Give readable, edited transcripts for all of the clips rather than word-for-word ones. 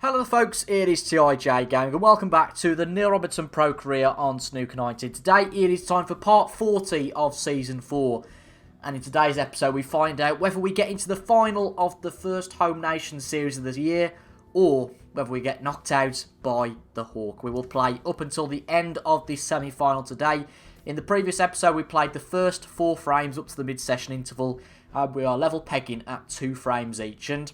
Hello folks, it is TIJ Gaming and welcome back to the Neil Robertson Pro Career on Snooker 19. Today it is time for part 40 of Season 4, and in today's episode we find out whether we get into the final of the first Home Nation series of the year or whether we get knocked out by the Hawk. We will play up until the end of this semi-final today. In the previous episode we played the first 4 frames up to the mid-session interval. We are level pegging at 2 frames each, and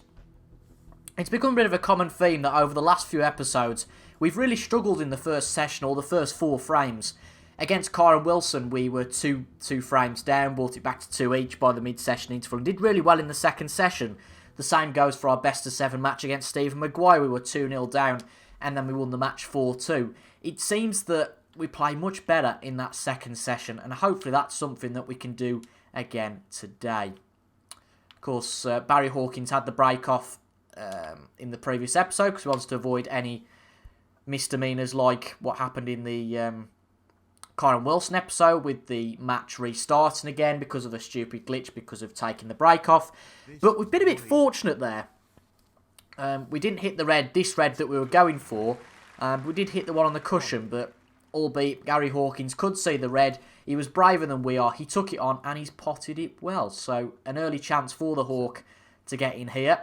it's become a bit of a common theme that over the last few episodes, we've really struggled in the first session or the first 4 frames. Against Kyron Wilson, we were two frames down, brought it back to 2 each by the mid-session interval, and did really well in the second session. The same goes for our best-of-7 match against Stephen Maguire. We were 2-0 down, and then we won the match 4-2. It seems that we play much better in that second session, and hopefully that's something that we can do again today. Of course, Barry Hawkins had the break-off in the previous episode because he wants to avoid any misdemeanors like what happened in the Kyron Wilson episode with the match restarting again because of a stupid glitch because of taking the break off. But we've been a bit fortunate there. We didn't hit this red that we were going for. We did hit the one on the cushion, but albeit Gary Hawkins could see the red, he was braver than we are. He took it on and he's potted it well. So an early chance for the Hawk to get in here.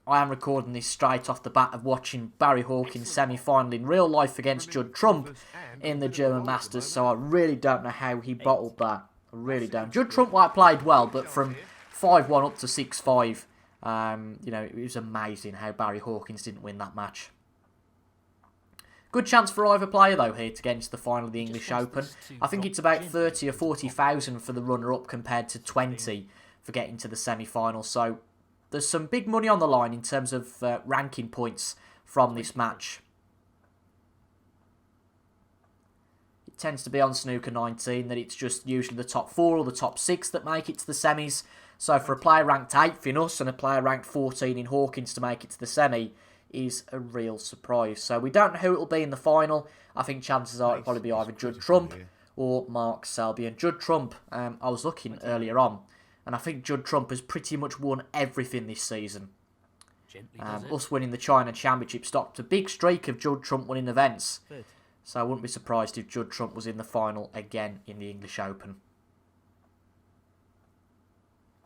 I am recording this straight off the bat of watching Barry Hawkins' semi-final in real life against Judd Trump in the German Masters, so I really don't know how he bottled that. I really don't. Judd Trump played well, but from 5-1 up to 6-5, it was amazing how Barry Hawkins didn't win that match. Good chance for either player, though, here to get into the final of the English Open. I think it's about 30 or 40,000 for the runner-up compared to 20 for getting to the semi-final, so there's some big money on the line in terms of ranking points from this match. It tends to be on Snooker 19 that it's just usually the top 4 or the top 6 that make it to the semis. So for a player ranked 8th in us and a player ranked 14 in Hawkins to make it to the semi is a real surprise. So we don't know who it will be in the final. I think chances are it'll probably be either Judd Trump or Mark Selby. And Judd Trump, I was looking earlier on, and I think Judd Trump has pretty much won everything this season. Us winning the China Championship stopped a big streak of Judd Trump winning events. So I wouldn't be surprised if Judd Trump was in the final again in the English Open.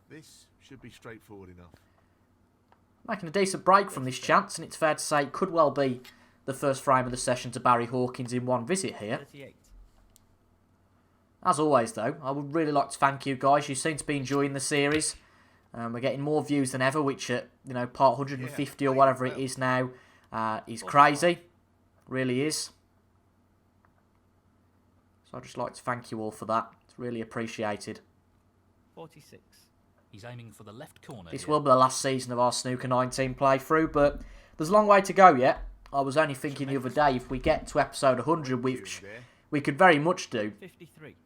This should be straightforward enough. Making a decent break from this chance, and it's fair to say it could well be the first frame of the session to Barry Hawkins in one visit here. 38. As always, though, I would really like to thank you guys. You seem to be enjoying the series. We're getting more views than ever, which at part 150 or whatever it is now is crazy. Really is. So I'd just like to thank you all for that. It's really appreciated. 46. He's aiming for the left corner. This will be the last season of our Snooker 19 playthrough, but there's a long way to go yet. I was only thinking the other day, if we get to episode 100, which we could very much do. 53.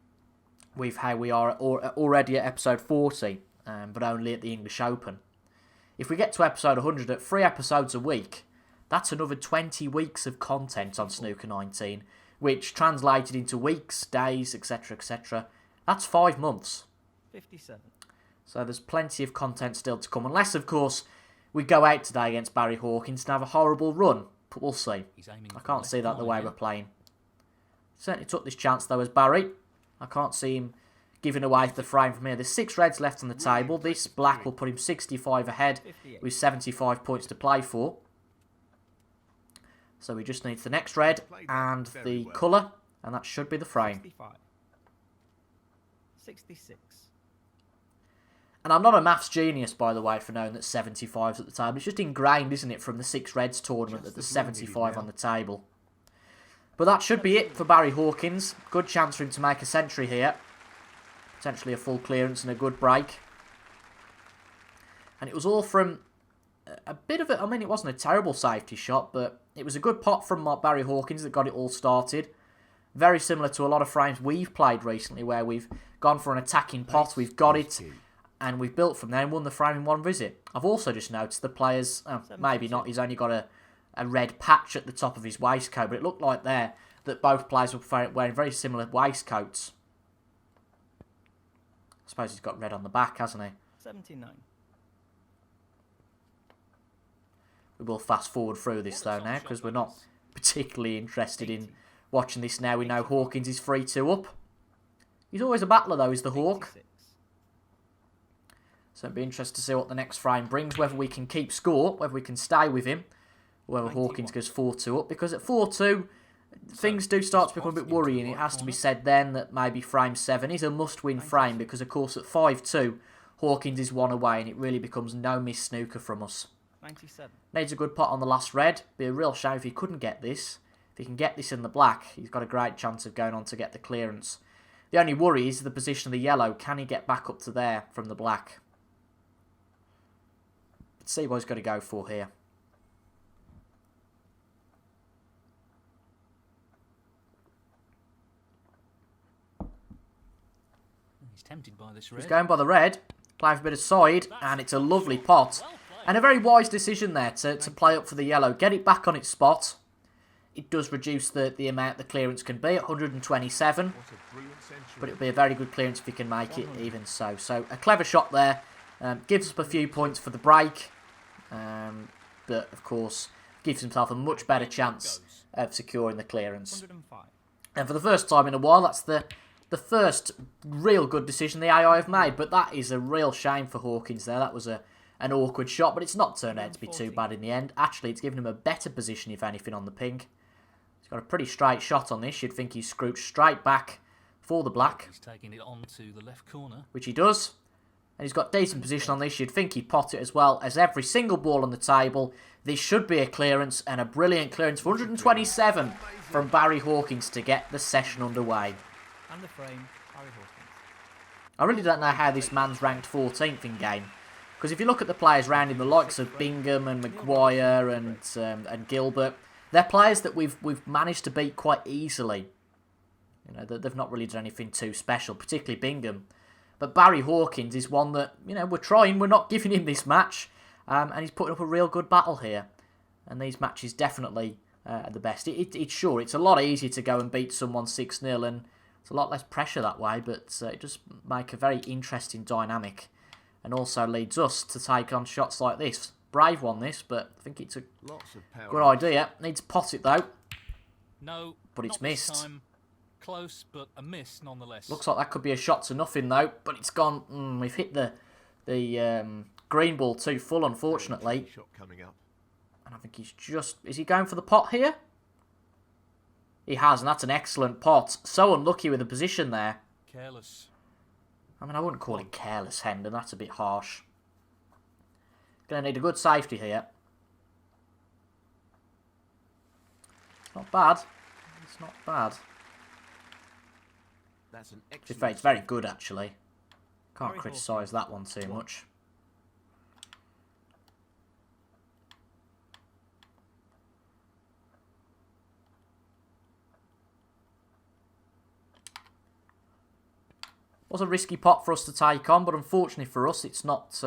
With how we are already at episode 40, but only at the English Open. If we get to episode 100 at 3 episodes a week, that's another 20 weeks of content on Snooker 19, which translated into weeks, days, etc, etc. That's 5 months. 57. So there's plenty of content still to come, unless, of course, we go out today against Barry Hawkins and have a horrible run. But we'll see. I can't see that the way we're playing. Certainly took this chance, though, as Barry. I can't see him giving away the frame from here. There's 6 reds left on the table. This black will put him 65 ahead with 75 points to play for. So he just needs the next red and the colour, and that should be the frame. 66. And I'm not a maths genius, by the way, for knowing that 75's at the table. It's just ingrained, isn't it, from the 6 reds tournament that there's 75 on the table. But that should be it for Barry Hawkins. Good chance for him to make a century here. Potentially a full clearance and a good break. And it was all from a bit of it. I mean, it wasn't a terrible safety shot, but it was a good pot from Barry Hawkins that got it all started. Very similar to a lot of frames we've played recently where we've gone for an attacking pot, we've got it, and we've built from there and won the frame in one visit. I've also just noticed the players, maybe not, he's only got a red patch at the top of his waistcoat, but it looked like there that both players were wearing very similar waistcoats. I suppose he's got red on the back, hasn't he? 79. We will fast forward through this though now, because we're not particularly interested in watching this now. We know Hawkins is 3-2 up. He's always a battler though, is the Hawk. So it'll be interesting to see what the next frame brings, whether we can keep score, whether we can stay with him, or whether Hawkins goes 4-2 up. Because at 4-2, things do start to become a bit worrying. It has to be said then that maybe frame 7 is a must-win frame, because of course at 5-2, Hawkins is 1 away, and it really becomes no miss snooker from us. 97. Needs a good pot on the last red. Be a real shame if he couldn't get this. If he can get this in the black, he's got a great chance of going on to get the clearance. The only worry is the position of the yellow. Can he get back up to there from the black? Let's see what he's got to go for here. He's tempted by this red. He's going by the red, playing for a bit of side, and it's a lovely pot. And a very wise decision there to play up for the yellow. Get it back on its spot. It does reduce the amount the clearance can be at 127. But it'll be a very good clearance if he can make it even so. So a clever shot there. Gives up a few points for the break. But of course gives himself a much better chance of securing the clearance. And for the first time in a while, that's the first real good decision the AI have made. But that is a real shame for Hawkins there. That was an awkward shot, but it's not turned out to be too bad in the end. Actually, it's given him a better position, if anything, on the pink. He's got a pretty straight shot on this. You'd think he's scrooched straight back for the black. He's taking it on to the left corner. Which he does. And he's got decent position on this. You'd think he'd pot it as well as every single ball on the table. This should be a clearance, and a brilliant clearance for 127 from Barry Hawkins to get the session underway. And the frame, Barry Hawkins. I really don't know how this man's ranked 14th in game. Because if you look at the players around him, the likes of Bingham and Maguire and Gilbert, they're players that we've managed to beat quite easily. You know, they've not really done anything too special, particularly Bingham. But Barry Hawkins is one that, you know, we're trying. We're not giving him this match. And he's putting up a real good battle here. And these matches definitely are the best. It's sure, it's a lot easier to go and beat someone 6-0, and it's a lot less pressure that way. But it does make a very interesting dynamic. And also leads us to take on shots like this. Brave won this, but I think it's a good idea. Needs to pot it though. No, but it's missed. Close, but a miss nonetheless. Looks like that could be a shot to nothing though, but it's gone. We've hit the green ball too full, unfortunately. Shot coming up. And I think he's just... Is he going for the pot here? He has, and that's an excellent pot. So unlucky with the position there. Careless. I mean, I wouldn't call it careless, Hendon. That's a bit harsh. Going to need a good safety here. It's not bad. It's not bad. That's an In fact, it's very good, actually. Can't criticise that one too much. Was a risky pot for us to take on, but unfortunately for us, it's not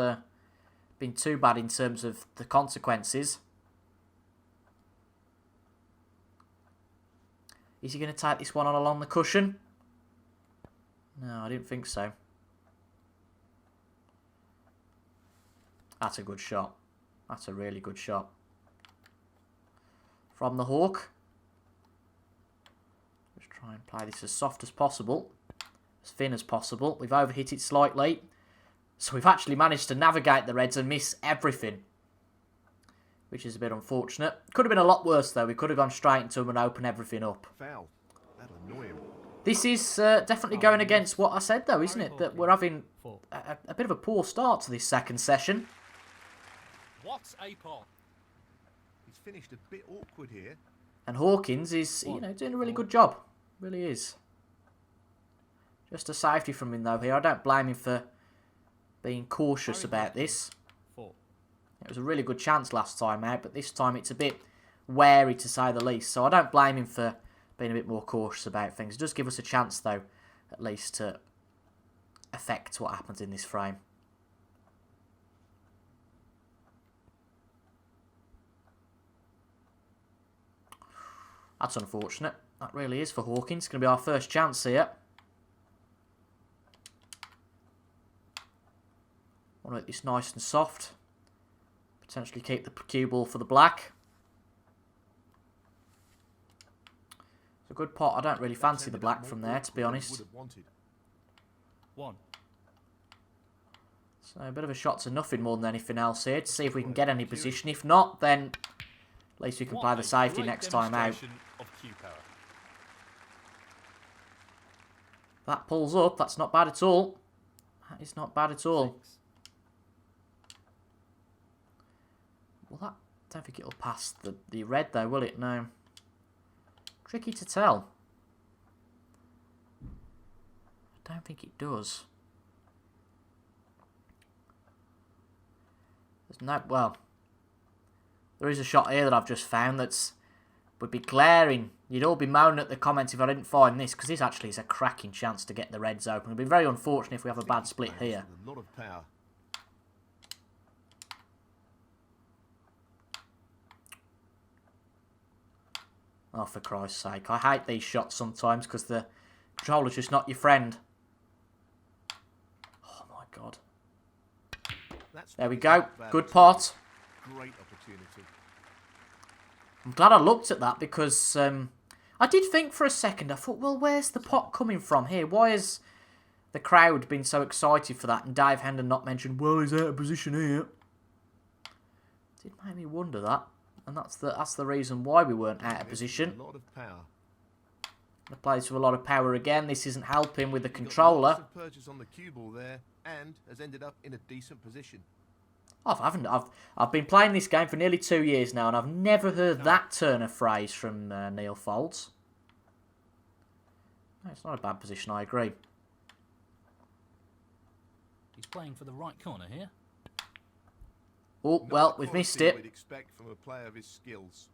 been too bad in terms of the consequences. Is he going to take this one on along the cushion? No, I didn't think so. That's a good shot. That's a really good shot. From the Hawk. Let's try and play this as soft as possible. As thin as possible. We've overhit it slightly. So we've actually managed to navigate the reds and miss everything. Which is a bit unfortunate. Could have been a lot worse though. We could have gone straight into them and opened everything up. Foul. That'll annoy him. This is definitely going against what I said though, isn't it? That we're having a bit of a poor start to this second session. What a pot. He's finished a bit awkward here. And Hawkins is, you know, doing a really good job. Really is. Just a safety from him though here. I don't blame him for being cautious about this. It was a really good chance last time out, but this time it's a bit wary to say the least. So I don't blame him for being a bit more cautious about things. It does give us a chance though, at least to affect what happens in this frame. That's unfortunate. That really is for Hawkins. It's going to be our first chance here. Want to make this nice and soft. Potentially keep the cue ball for the black. It's a good pot. I don't really fancy the black from there, to be honest. 1. So a bit of a shot to nothing more than anything else here to see if we can get any position. If not, then at least we can play the safety next time out. That pulls up. That's not bad at all. That is not bad at all. 6. Well, that, I don't think it'll pass the red though, will it? No. Tricky to tell. I don't think it does. There's no, well, there is a shot here that I've just found that's would be glaring. You'd all be moaning at the comments if I didn't find this, because this actually is a cracking chance to get the reds open. It'd be very unfortunate if we have a bad split here. A lot of power. Oh, for Christ's sake. I hate these shots sometimes because the controller's just not your friend. Oh, my God. There we go. Good pot. Great opportunity. I'm glad I looked at that because I did think for a second. I thought, well, where's the pot coming from here? Why has the crowd been so excited for that? And Dave Hendon not mentioned, well, he's out of position here. It did make me wonder that. And that's the reason why we weren't out of position. A lot of power. The plays with a lot of power again. This isn't helping with the controller. Purchase on the cue ball there, and has ended up in a decent position. I've been playing this game for nearly 2 years now, and I've never heard that turn of phrase from Neil Folds. No, it's not a bad position. I agree. He's playing for the right corner here. Oh, well, we've missed it. We'd expect from a player of his skills.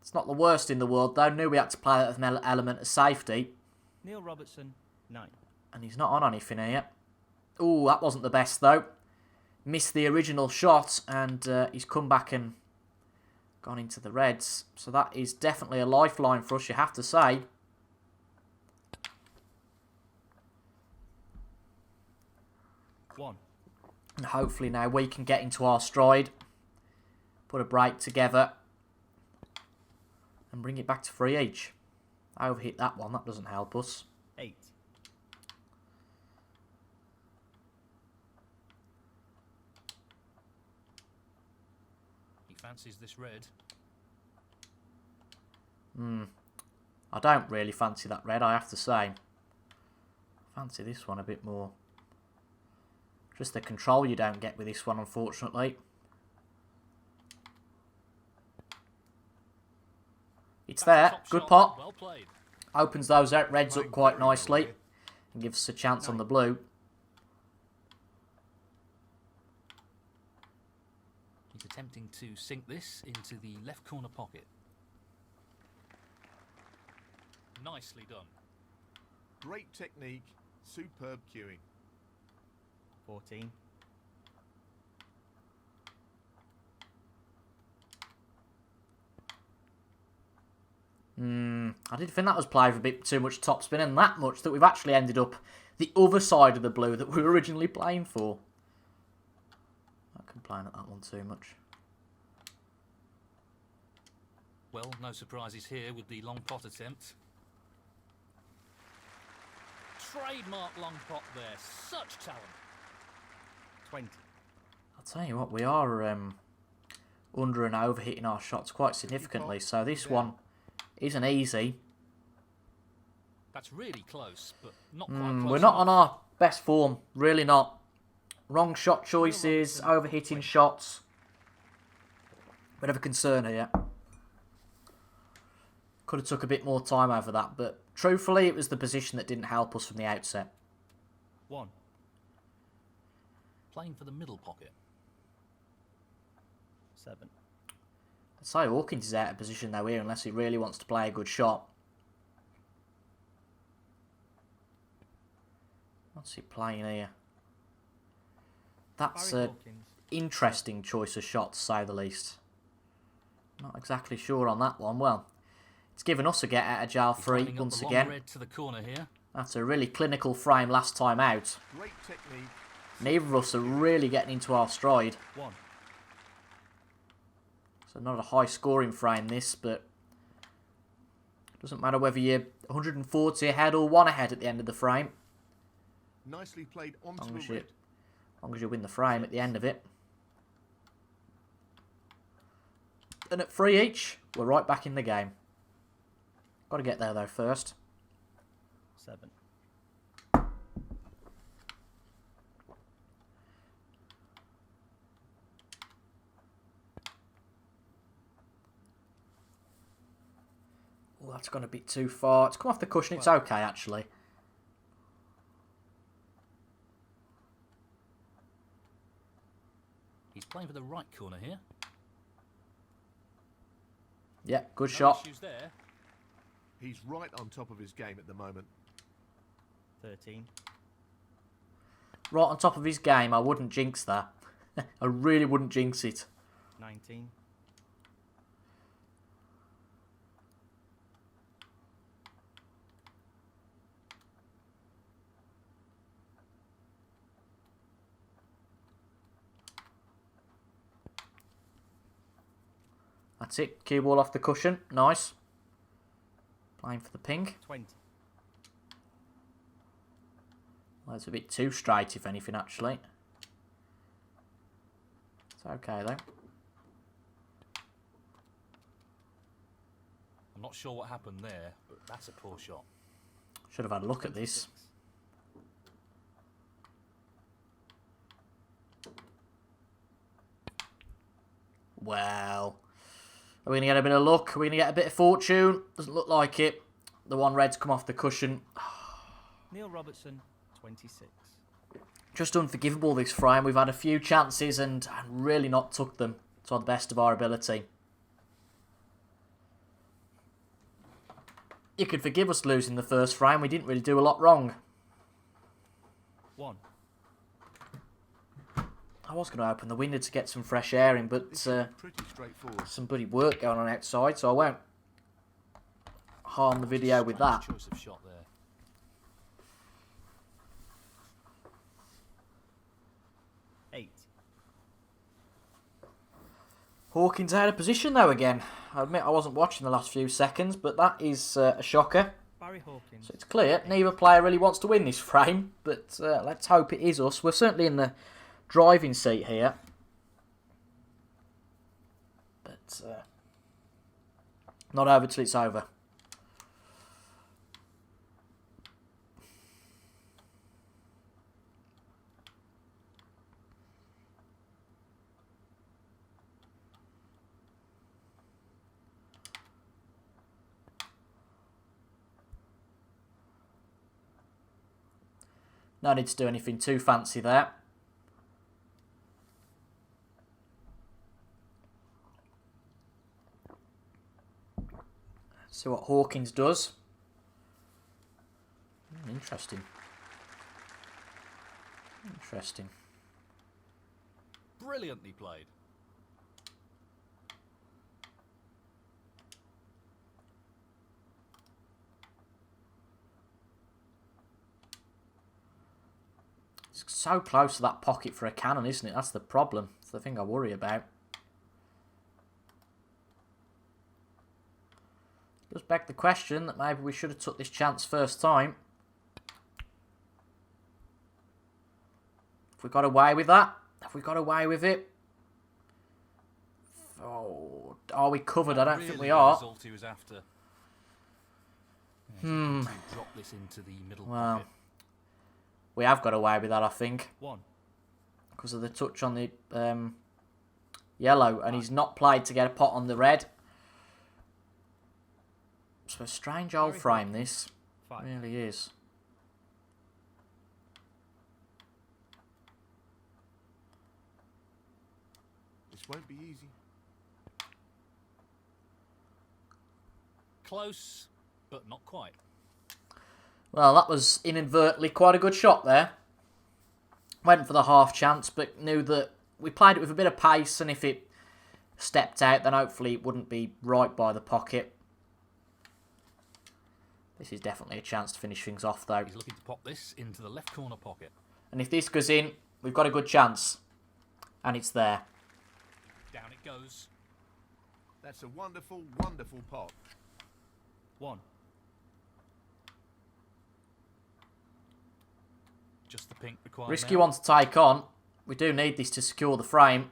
It's not the worst in the world, though. Knew we had to play that with an element of safety. Neil Robertson, 9. And he's not on anything here. Oh, that wasn't the best, though. Missed the original shot, and he's come back and gone into the reds. So that is definitely a lifeline for us, you have to say. One. And hopefully now we can get into our stride, put a break together, and bring it back to 3 each. I overhit that one, that doesn't help us. 8. He fancies this red. I don't really fancy that red, I have to say. Fancy this one a bit more. Just the control you don't get with this one, unfortunately. It's there. Good pot. Well played. Opens those out reds up quite nicely. And gives us a chance on the blue. He's attempting to sink this into the left corner pocket. Nicely done. Great technique, superb cueing. 14. I did think that was playing with a bit too much topspin, and that much that we've actually ended up the other side of the blue that we were originally playing for. Not complaining at that one too much. Well, no surprises here with the long pot attempt. Trademark long pot there. Such talent. 20. I'll tell you what, we are under and over hitting our shots quite significantly, so this one isn't easy. That's really close, but not quite close. We're not on our best form, really not. Wrong shot choices, overhitting shots. Bit of a concern here. Could have took a bit more time over that, but truthfully, it was the position that didn't help us from the outset. 1. Playing for the middle pocket. 7. I'd say Hawkins is out of position though here unless he really wants to play a good shot. What's he playing here? That's an interesting choice of shot to say the least. Not exactly sure on that one. Well, it's given us a get out of jail free once again. Red to the corner here. That's a really clinical frame last time out. Great technique. Neither of us are really getting into our stride. 1. So not a high scoring frame this, but it doesn't matter whether you're 140 ahead or 1 ahead at the end of the frame. Nicely played onto As the red. long as you win the frame at the end of it. And at 3 each, we're right back in the game. Got to get there though first. 7. Oh, that's gone a bit too far. It's come off the cushion. It's okay actually. He's playing for the right corner here. Yeah, good No shot. issues there. He's right on top of his game at the moment. 13. Right on top of his game. I wouldn't jinx that. I really wouldn't jinx it. 19. That's it. Cue ball off the cushion. Nice. Playing for the pink. 20. Well, it's a bit too straight, if anything, actually. It's okay, though. I'm not sure what happened there, but that's a poor shot. Should have had a look at this. 26. Well, are we going to get a bit of luck? Are we going to get a bit of fortune? Doesn't look like it. The one red's come off the cushion. Neil Robertson, 26. Just unforgivable, this frame. We've had a few chances and really not took them to the best of our ability. You could forgive us losing the first frame. We didn't really do a lot wrong. 1. I was going to open the window to get some fresh air in, but This is pretty straightforward. some bloody work going on outside, so I won't harm the video with that. Choice of shot there. 8. Hawkins out of position though again. I admit I wasn't watching the last few seconds, but that is a shocker. Barry Hawkins. So it's clear neither player really wants to win this frame, but let's hope it is us. We're certainly in the driving seat here. But not over till it's over. No need to do anything too fancy there. See what Hawkins does. Interesting. Interesting. Brilliantly played. It's so close to that pocket for a cannon, isn't it? That's the problem. It's the thing I worry about. Does beg the question that maybe we should have took this chance first time. Have we got away with that? Have we got away with it? Oh, are we covered? I don't think we the are. result he was after. To drop this into the middle pocket. We have got away with that, I think. 1. Because of the touch on the yellow. And he's not played to get a pot on the red. So a strange old frame, this. 5. Really is. This won't be easy. Close, but not quite. Well, that was inadvertently quite a good shot there. Went for the half chance, but knew that we played it with a bit of pace, and if it stepped out, then hopefully it wouldn't be right by the pocket. This is definitely a chance to finish things off, though. He's looking to pop this into the left corner pocket. And if this goes in, we've got a good chance. And it's there. Down it goes. That's a wonderful, wonderful pot. 1. Just the pink required. Risky now. one to take on. We do need this to secure the frame.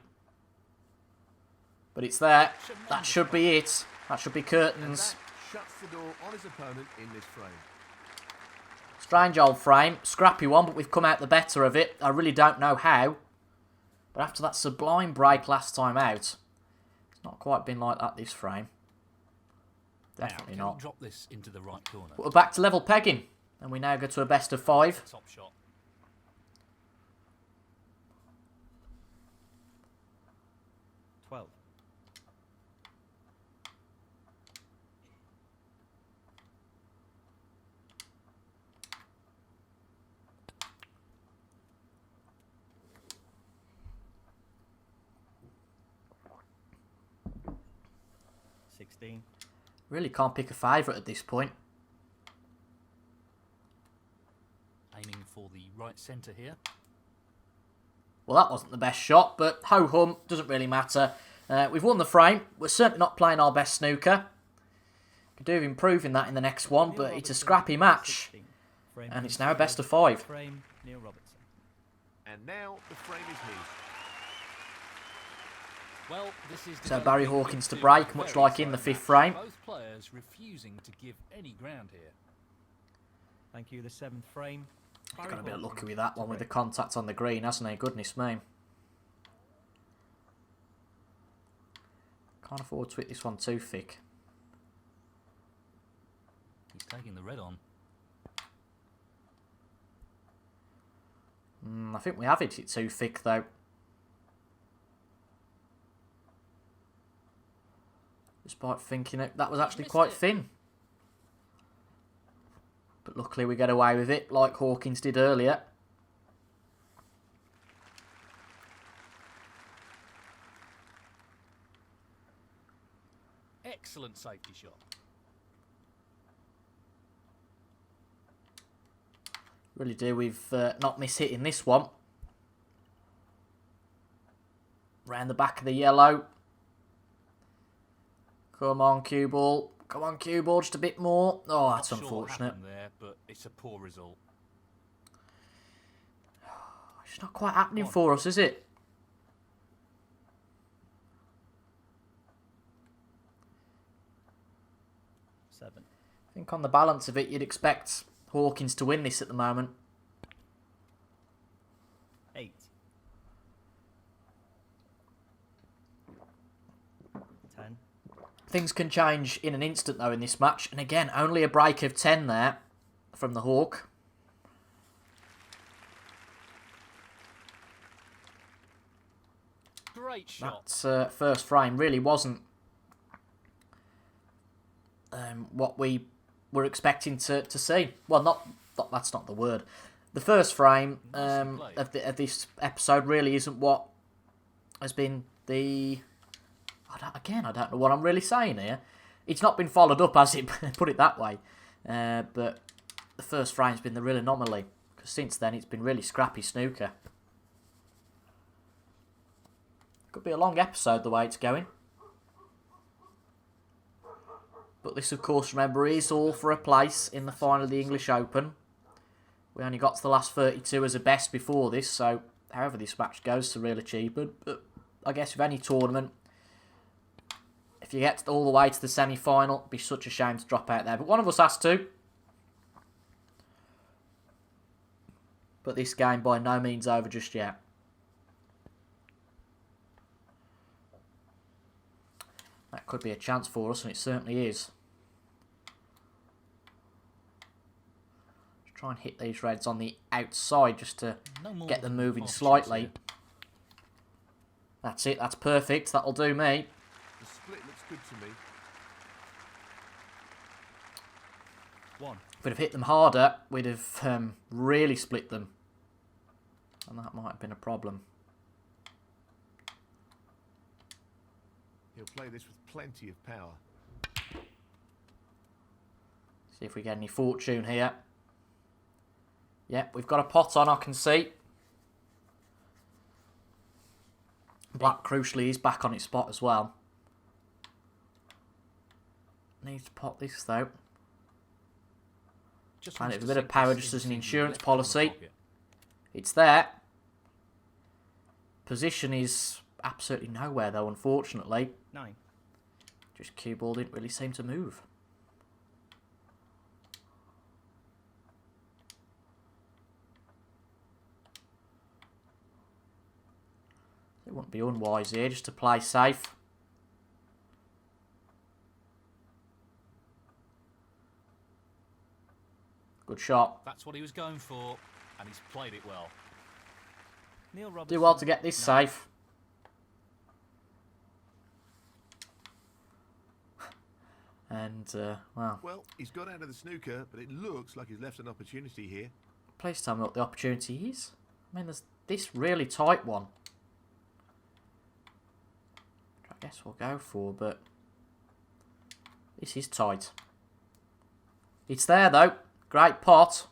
But it's there. That should be it. That should be And curtains. that shuts the door on his opponent in this frame. Strange old frame. Scrappy one, but we've come out the better of it. I really don't know how. But after that sublime break last time out, it's not quite been like that this frame. Definitely Now, can not. you drop this into the right corner? But we're back to level pegging. And we now go to a best of 5. Top shot. 12. Really can't pick a favourite at this point. Aiming for the right centre here. Well, that wasn't the best shot, but ho-hum, doesn't really matter. We've won the frame. We're certainly not playing our best snooker. Could do with improving that in the next one, but it's a scrappy match. And it's now a best of 5. Frame, Neil Robertson. And now the frame is his. Well, this is So Barry Hawkins to break, much like in the 5th frame. Both players refusing to give any ground here. Thank you, the 7th frame. He's got a bit of lucky with that one with the contact on the green, hasn't he? Goodness me. Can't afford to hit this one too thick. He's taking the red on. I think we have hit it too thick though. Despite thinking that was actually quite thin. But luckily we get away with it, like Hawkins did earlier. Excellent safety shot. Really do, we've not missed hitting this one. Round the back of the yellow. Come on, cue ball. Come on, cue ball, just a bit more. Oh, that's Not sure what unfortunate. happened there, but it's a poor result. It's not quite happening for us, is it? Seven. I think on the balance of it, you'd expect Hawkins to win this at the moment. 8. 10. Things can change in an instant, though, in this match. And again, only a break of 10 there from the Hawk. Great shot. That first frame really wasn't what we were expecting to see. Well, that's not the word. The first frame of this episode really isn't what has been the... I don't know what I'm really saying here. It's not been followed up, has it? Put it that way. But the first frame's been the real anomaly. Because since then, it's been really scrappy snooker. Could be a long episode the way it's going. But this, of course, remember, is all for a place in the final of the English Open. We only got to the last 32 as a best before this, so however this match goes, it's a real achievement. But I guess with any tournament, if you get all the way to the semi-final, it'd be such a shame to drop out there. But one of us has to. But this game by no means over just yet. That could be a chance for us, and it certainly is. Just try and hit these reds on the outside just to get them moving slightly. That's it, that's perfect. That'll do me. The split looks good to me. 1. If we'd have hit them harder, we'd have really split them. And that might have been a problem. He'll play this with plenty of power. See if we get any fortune here. Yep, we've got a pot on, I can see. Black, crucially, is back on its spot as well. Needs to pot this though. Just And wants it's a to bit of sink power this just as an into the insurance left corner policy. pocket. It's there. Position is absolutely nowhere though, unfortunately. 9. Just cue ball didn't really seem to move. It wouldn't be unwise here just to play safe. Good shot. That's what he was going for, and he's played it well. Neil Robertson. Do well to get this 9. safe. And, well, Well, he's got out of the snooker, but it looks like he's left an opportunity here. please tell me what the opportunity is. I mean, there's this really tight one. I guess we'll go for, but this is tight. It's there, though. Great pot.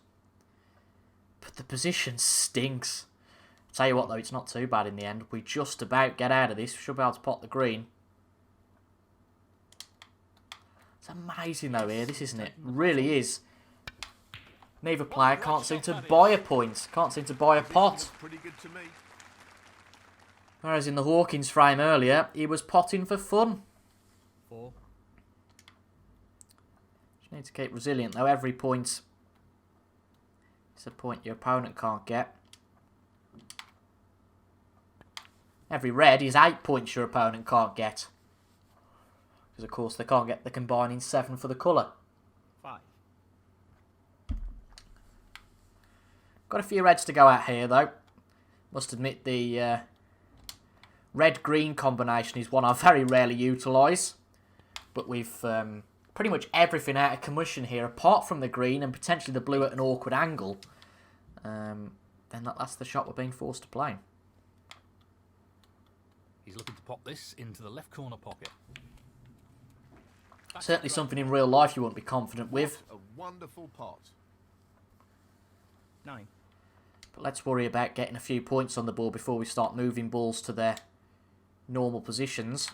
But the position stinks. Tell you what, though, it's not too bad in the end. We just about get out of this. We should be able to pot the green. It's amazing, though, here. This, isn't it? Really is. Neither player can't seem to buy a point. Can't seem to buy a pot. Looks pretty good to me. Whereas in the Hawkins frame earlier, he was potting for fun. 4. You need to keep resilient, though. Every point is a point your opponent can't get. Every red is 8 points your opponent can't get. Because, of course, they can't get the combining 7 for the colour. 5. Got a few reds to go out here, though. Must admit the red-green combination is one I very rarely utilise. But we've pretty much everything out of commission here, apart from the green and potentially the blue at an awkward angle. Then that's the shot we're being forced to play. He's looking to pop this into the left corner pocket. That's Certainly great. something in real life you wouldn't be confident with. What a wonderful pot. 9. But let's worry about getting a few points on the board before we start moving balls to their normal positions.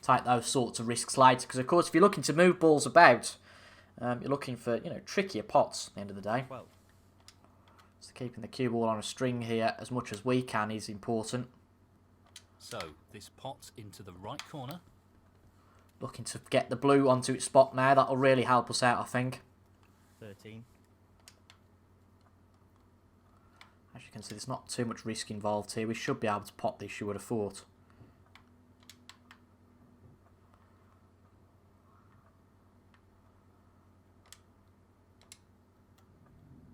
Take those sorts of risks later, because of course if you're looking to move balls about, you're looking for, you know, trickier pots at the end of the day. 12. So keeping the cue ball on a string here as much as we can is important. So, this pot into the right corner. Looking to get the blue onto its spot now. That'll really help us out, I think. 13. As you can see, there's not too much risk involved here. We should be able to pot this, you would have thought.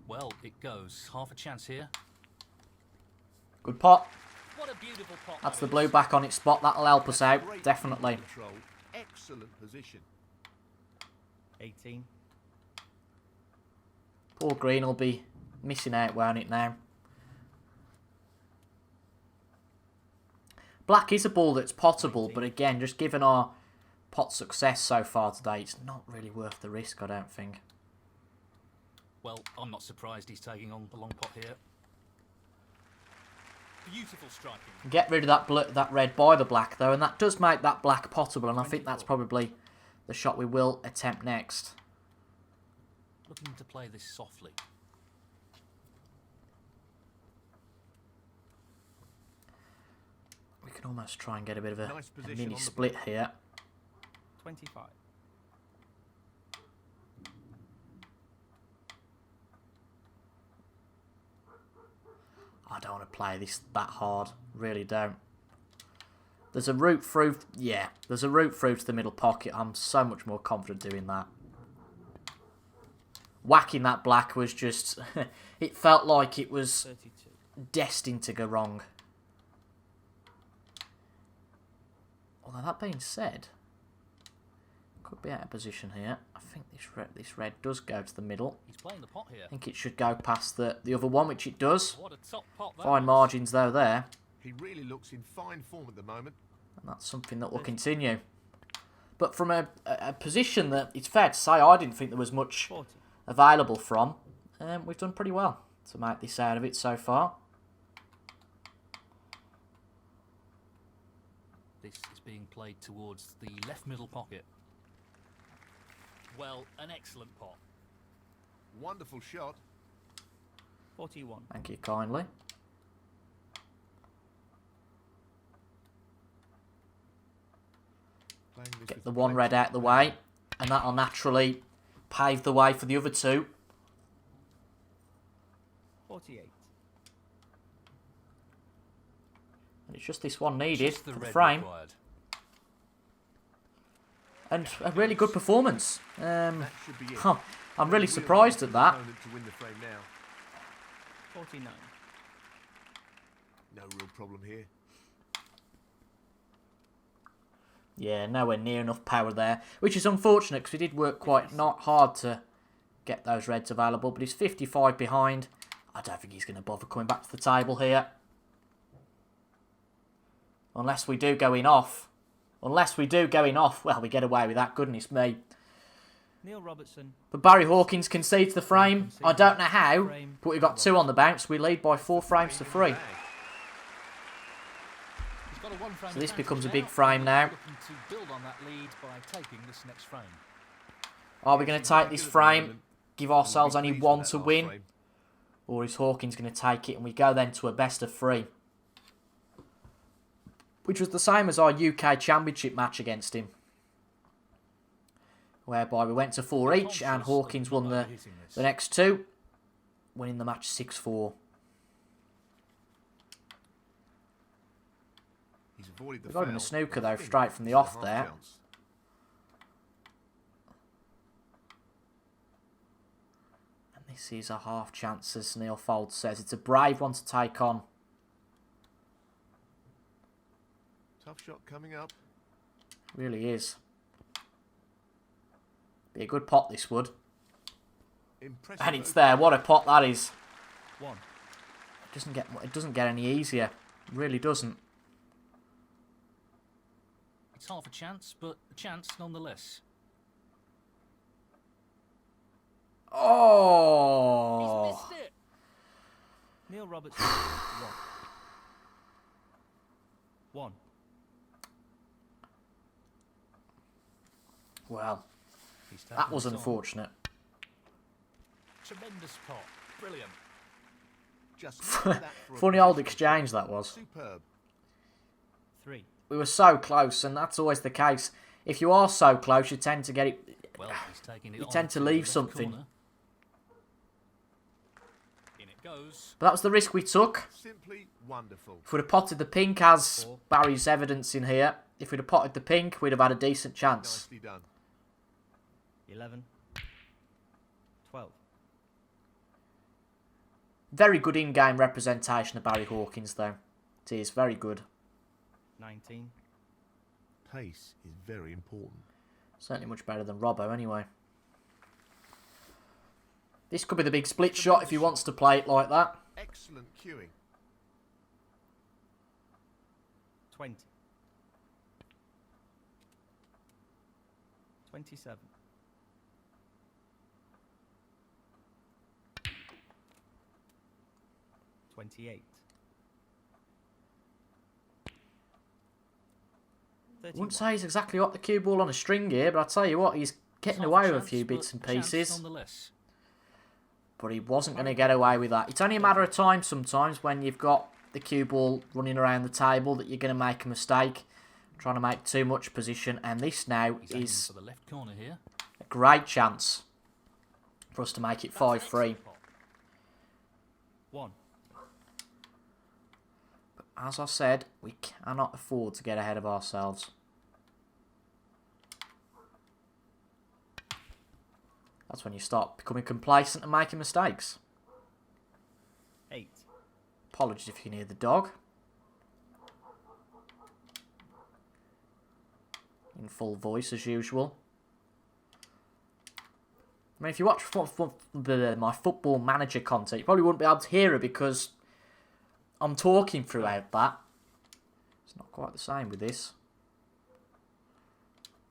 Well, it goes. Half a chance here. Good pot. What a beautiful pot. That's that the blue is. back on its spot. That'll help us out, Great definitely. control. Excellent position. 18. Poor green will be missing out, won't it, now? Black is a ball that's potable, but again, just given our pot success so far today, it's not really worth the risk, I don't think. Well, I'm not surprised he's taking on the long pot here. Beautiful striking. Get rid of that red by the black, though, and that does make that black potable, and I think that's probably the shot we will attempt next. Looking to play this softly. We can almost try and get a bit of a, Nice a position mini on the split blue. here. 25. I don't want to play this that hard. Really don't. There's a route through... Yeah, there's a route through to the middle pocket. I'm so much more confident doing that. Whacking that black was just... it felt like it was 32. destined to go wrong. Although that being said... Could be out of position here. I think this red does go to the middle. He's playing the pot here. I think it should go past the other one, which it does. What a top pot that Fine was. margins though there. He really looks in fine form at the moment. And that's something that will continue. But from a position that it's fair to say I didn't think there was much 40. available from, we've done pretty well to make this out of it so far. This is being played towards the left middle pocket. Well, an excellent pot. Wonderful shot. 41. Thank you kindly. Playing this Get with the one red plenty out of the power. way, and that'll naturally pave the way for the other two. 48. And it's just this one needed Just the for the red frame. required. And a really good performance. That should be it. I'm No really real surprised need at for the that. opponent to win the frame now. 49. No real problem here. Yeah, nowhere near enough power there, which is unfortunate because we did work quite not hard to get those reds available, but he's 55 behind. I don't think he's going to bother coming back to the table here. Unless we do going off. Unless we do going off. Well, we get away with that, goodness me. Neil Robertson. But Barry Hawkins concedes the frame. I don't know how, but we've got 2 on the bounce. We lead by 4 frames to 3. He's got a one-frame So this advantage becomes a now, big frame now. Looking to build on that lead by taking this next frame. Are we going to take this frame, give ourselves only 1 to win? Frame. Or is Hawkins going to take it and we go then to a best of 3? Which was the same as our UK Championship match against him. Whereby we went to 4 each and Hawkins won the next 2. Winning the match 6-4. He's avoided the We got him in a foul. snooker I though, think straight from the this is a off half there. chance. And this is a half chance, as Neil Fold says. It's a brave one to take on. Tough shot coming up. Really is. Be a good pot, this would. Impressive. And it's there. What a pot that is. 1. It doesn't get any easier. It really doesn't. It's half a chance, but a chance nonetheless. Oh! He's missed it. Neil Robertson. 1. 1. Well, He's taken that was his on. unfortunate. Tremendous pot. Brilliant. Just that for a Funny old positional exchange shot. that was. Superb. 3. We were so close, and that's always the case. If you are so close, you tend to get it. Well, he's taking it You on tend to the leave left something. corner. In it goes. But that was the risk we took. Simply wonderful. If we'd have potted the pink, as 4. Barry's evidence in here, if we'd have potted the pink, we'd have had a decent chance. Nicely done. 11. 12. Very good in-game representation of Barry Hawkins, though. It is very good. 19. Pace is very important. Certainly much better than Robbo, anyway. This could be the big split shot if he wants to play it like that. Excellent cueing. 20. 27. 28. I wouldn't say he's exactly got the cue ball on a string here, but I tell you what, he's getting away with a few bits and pieces. Nonetheless. But he wasn't going to get away with that. It's only a matter of time sometimes when you've got the cue ball running around the table that you're going to make a mistake. Trying to make too much position. And this now He's aiming is for the left corner here. a great chance for us to make it 5-3. 1. But as I said, we cannot afford to get ahead of ourselves. That's when you start becoming complacent and making mistakes. 8. Apologies if you can hear the dog. In full voice as usual. I mean, if you watch my Football Manager content, you probably wouldn't be able to hear it because I'm talking throughout that. It's not quite the same with this.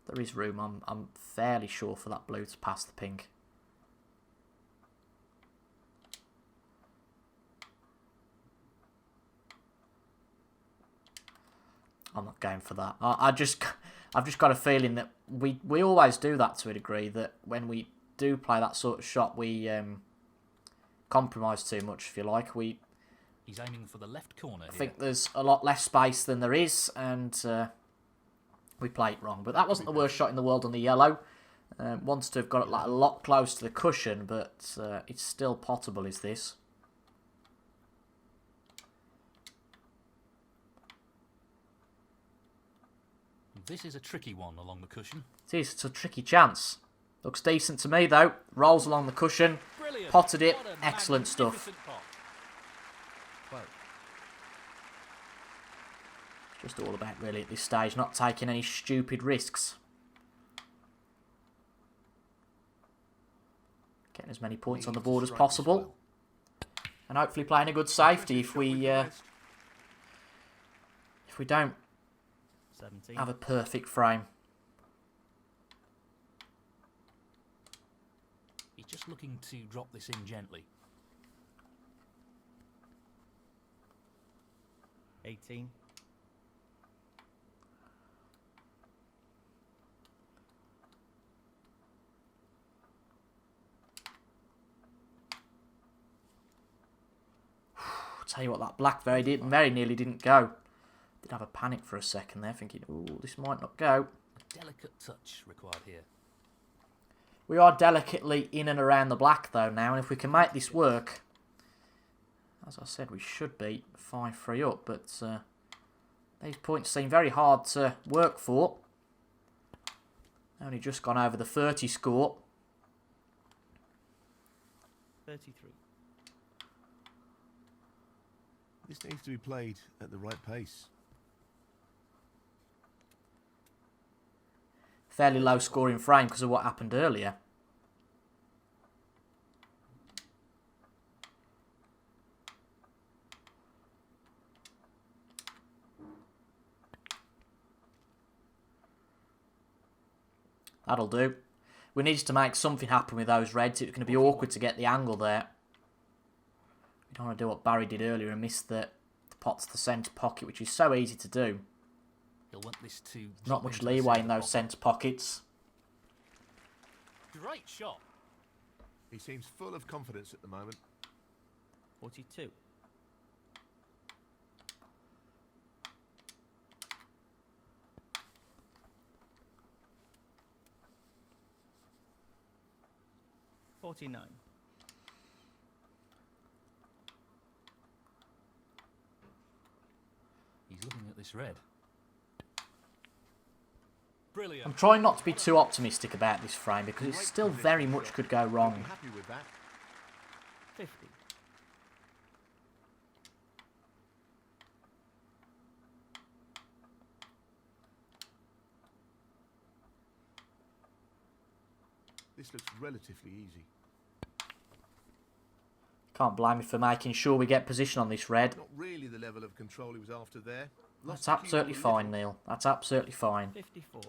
There is room, I'm fairly sure, for that blue to pass the pink. I'm not going for that. I've just got a feeling that we always do that to a degree, that when we do play that sort of shot, we compromise too much, if you like. He's aiming for the left corner I here. think there's a lot less space than there is, and we play it wrong. But that wasn't the worst shot in the world on the yellow. Wants to have got it like a lot close to the cushion, but it's still potable, is this? This is a tricky one along the cushion. It is. It's a tricky chance. Looks decent to me, though. Rolls along the cushion. Brilliant. Potted it. What an Excellent stuff. magnificent pot. 12. Just all about, really, at this stage, not taking any stupid risks. Getting as many points on the board as possible. And hopefully playing a good safety if we don't 17. have a perfect frame. He's just looking to drop this in gently. 18. Tell you what, that black very nearly didn't go. Did have a panic for a second there, thinking, "Ooh, this might not go." A delicate touch required here. We are delicately in and around the black though now, and if we can make this work, as I said, we should be 5-3 up. But these points seem very hard to work for. Only just gone over the 30 score. 33. This needs to be played at the right pace. Fairly low scoring frame because of what happened earlier. That'll do. We need to make something happen with those reds. It's going to be awkward to get the angle there. We don't want to do what Barry did earlier and miss the pot to the centre pocket, which is so easy to do. He'll want this to Not much leeway in those centre pockets. Great shot. He seems full of confidence at the moment. 42. $49. He's looking at this red. Brilliant. I'm trying not to be too optimistic about this frame because it Great still position very for much it. could go I'll be wrong. happy with that. 50. This looks relatively easy. Can't blame me for making sure we get position on this red. Not really the level of control he was after there. That's Lost the cue absolutely ball a fine, little. Neil. That's absolutely fine. 54.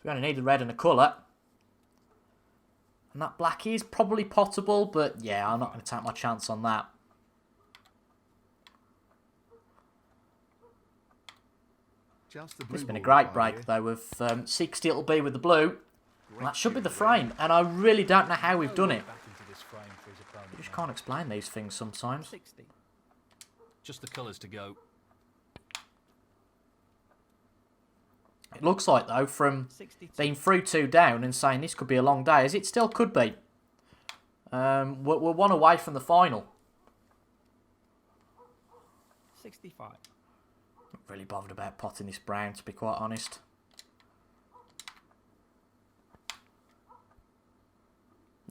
We only need a red and a colour. And that black is probably potable, but yeah, I'm not going to take my chance on that. Just the blue It's been a ball great required break, here. though, of 60 it'll be with the blue. And Great that should be cue the there. frame, and I really don't know how we've done it. Back into this frame for his opponent You just now. can't explain these things sometimes. 60. Just the colours to go. It looks like, though, from 62. being 3-2 down and saying this could be a long day, as it still could be. We're one away from the final. 65. Not really bothered about potting this brown, to be quite honest.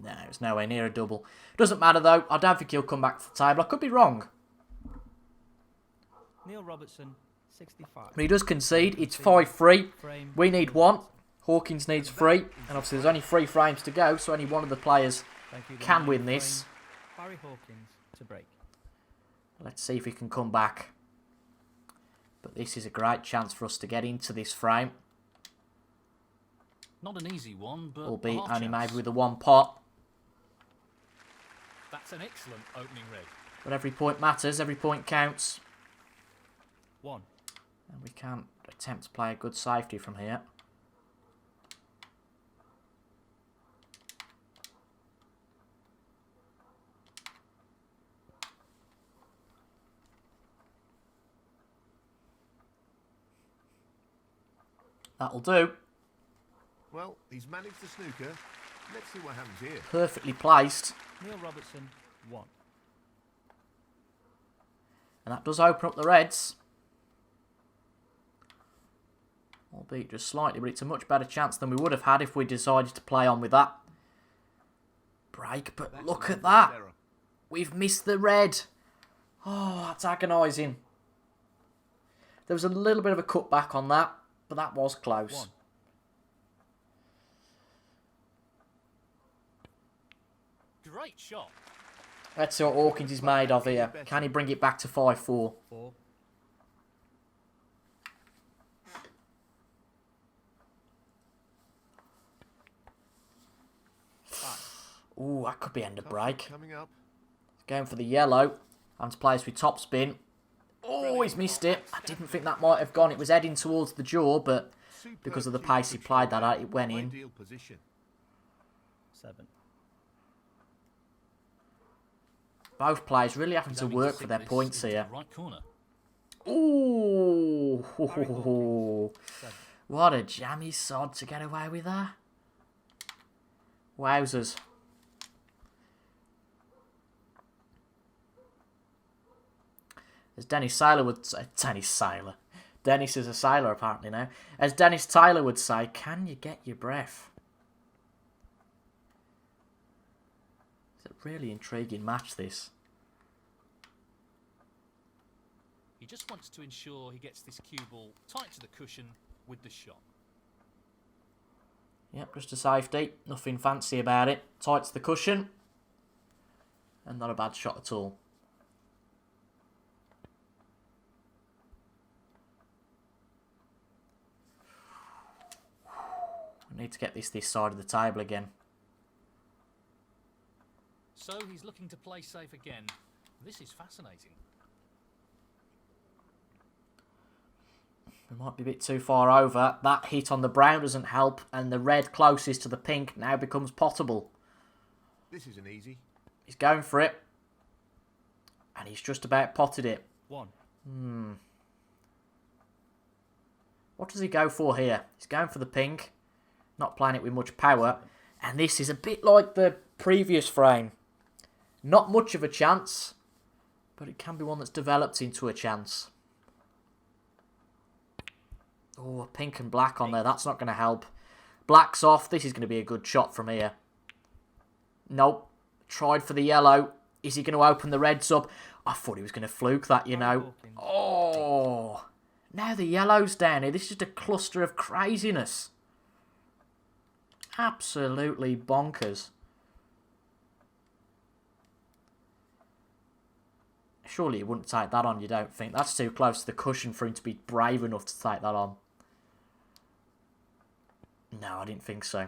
No, it's nowhere near a double. Doesn't matter, though. I don't think he'll come back to the table. I could be wrong. Neil Robertson, 65. But he does concede. It's 5-3. Frame. We need one. Hawkins needs 3. And obviously there's only 3 frames to go, so only one of the players Thank you. The can nine win frame. this. Barry Hawkins to break. Let's see if we can come back. But this is a great chance for us to get into this frame. Not an easy one, but Albeit a half only chance. maybe with a 1 pot. That's an excellent opening red. But every point matters. Every point counts. 1. And we can attempt to play a good safety from here. That'll do. Well, he's managed the snooker. Let's see what happens here. Perfectly placed. Neil Robertson, 1. And that does open up the reds. Albeit just slightly, but it's a much better chance than we would have had if we decided to play on with that. Break, but That's look an at that. error. We've missed the red. Oh, that's agonising. There was a little bit of a cutback on that, but that was close. 1. Great shot. Let's see what Hawkins is made of here. Can he bring it back to 5-4? 4. Ooh, that could be end of break. Coming up. Going for the yellow. And to play us with topspin. Oh, he's missed it. I didn't think that might have gone. It was heading towards the jaw, but because of the pace he played that out, it went in. Ideal position. 7. Both players really having He's to aiming work for sink their this points into here. the right corner. Ooh, Barry Hawkins, 7. what a jammy sod to get away with that. Wowzers. As Dennis Sailor would say, Dennis Sailor. Dennis is a sailor apparently now. As Dennis Taylor would say, can you get your breath? It's a really intriguing match, this. He just wants to ensure he gets this cue ball tight to the cushion with the shot. Yep, just a safety. Nothing fancy about it. Tight to the cushion. And not a bad shot at all. We need to get this side of the table again. So he's looking to play safe again. This is fascinating. We might be a bit too far over. That hit on the brown doesn't help, and the red closest to the pink now becomes potable. This isn't easy. He's going for it. And he's just about potted it. 1. What does he go for here? He's going for the pink. Not playing it with much power. And this is a bit like the previous frame. Not much of a chance, but it can be one that's developed into a chance. Oh, pink and black on there. That's not going to help. Black's off. This is going to be a good shot from here. Nope. Tried for the yellow. Is he going to open the reds up? I thought he was going to fluke that, you know. Oh. Now the yellow's down here. This is just a cluster of craziness. Absolutely bonkers. Surely he wouldn't take that on, you don't think? That's too close to the cushion for him to be brave enough to take that on. No, I didn't think so.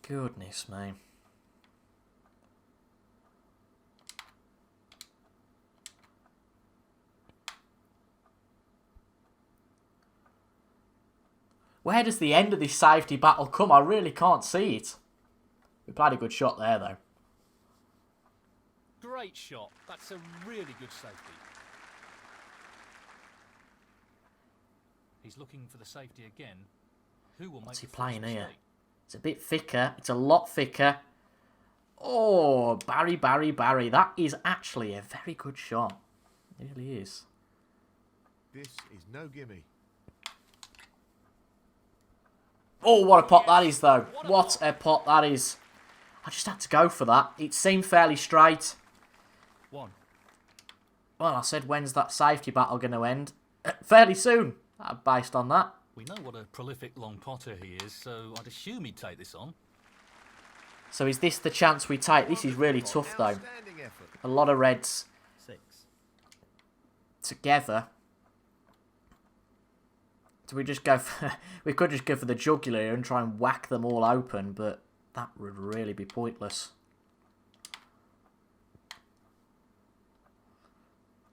Goodness me. Where does the end of this safety battle come? I really can't see it. We played a good shot there, though. Great shot. That's a really good safety. He's looking for the safety again. Who will What's he make the playing first here? mistake? It's a bit thicker. It's a lot thicker. Oh, Barry. That is actually a very good shot. It really is. This is no gimme. Oh, what a pot that is, though. What a pot that is. I just had to go for that. It seemed fairly straight. 1. Well, I said, when's that safety battle going to end? Fairly soon, based on that. We know what a prolific long potter he is, so I'd assume he'd take this on. So is this the chance we take? This is really tough, though. Outstanding effort. A lot of reds 6. together. Do we just go for... we could just go for the jugular and try and whack them all open, but that would really be pointless.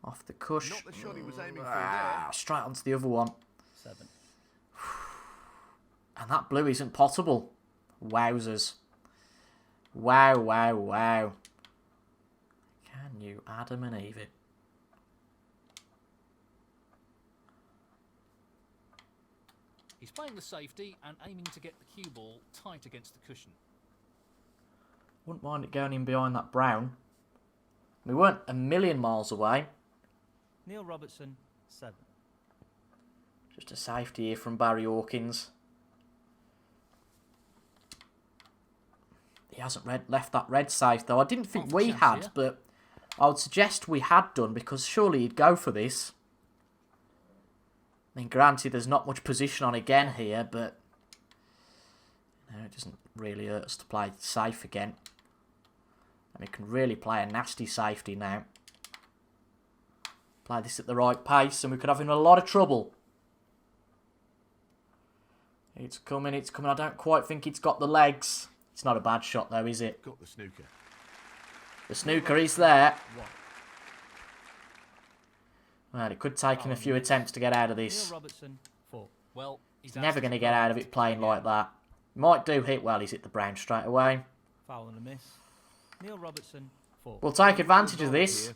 Off the cush. Not the shot he was aiming for there. Straight onto the other one. 7. And that blue isn't potable. Wowzers. Wow, wow, wow. Can you Adam and Eve it? He's playing the safety and aiming to get the cue ball tight against the cushion. Wouldn't mind it going in behind that brown. We weren't a million miles away. Neil Robertson, 7. Just a safety here from Barry Hawkins. He hasn't left that red safe though. I didn't think we had, here. but I would suggest we had done because surely he'd go for this. I mean, granted, there's not much position on again here, but it doesn't really hurt us to play safe again. And we can really play a nasty safety now. Play this at the right pace, and we could have him in a lot of trouble. It's coming, it's coming. I don't quite think it's got the legs. It's not a bad shot, though, is it? Got the snooker. The snooker is there. 1. Well, it could take him a few attempts to get out of Neil this. Robertson, 4. Well, He's never going to get out of it playing like that. Might do hit well, he's hit the brown straight away. Foul and a miss. Neil Robertson, 4. We'll take advantage of this. Here,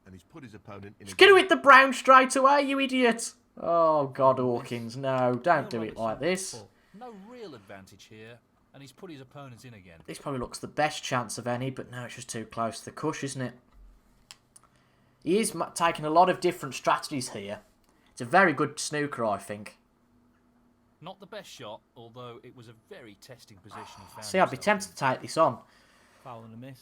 and he's put his opponent in. He's going to hit the brown straight away, you idiot. Oh, God, Hawkins, no, don't do it like this. 4. no real advantage here, and he's put his opponents in again. This probably looks the best chance of any, but no, it's just too close to the cush, isn't it? He is taking a lot of different strategies here. It's a very good snooker, I think. Not the best shot, although it was a very testing position. He found See, I'd be himself tempted in. to take this on. Foul and a miss.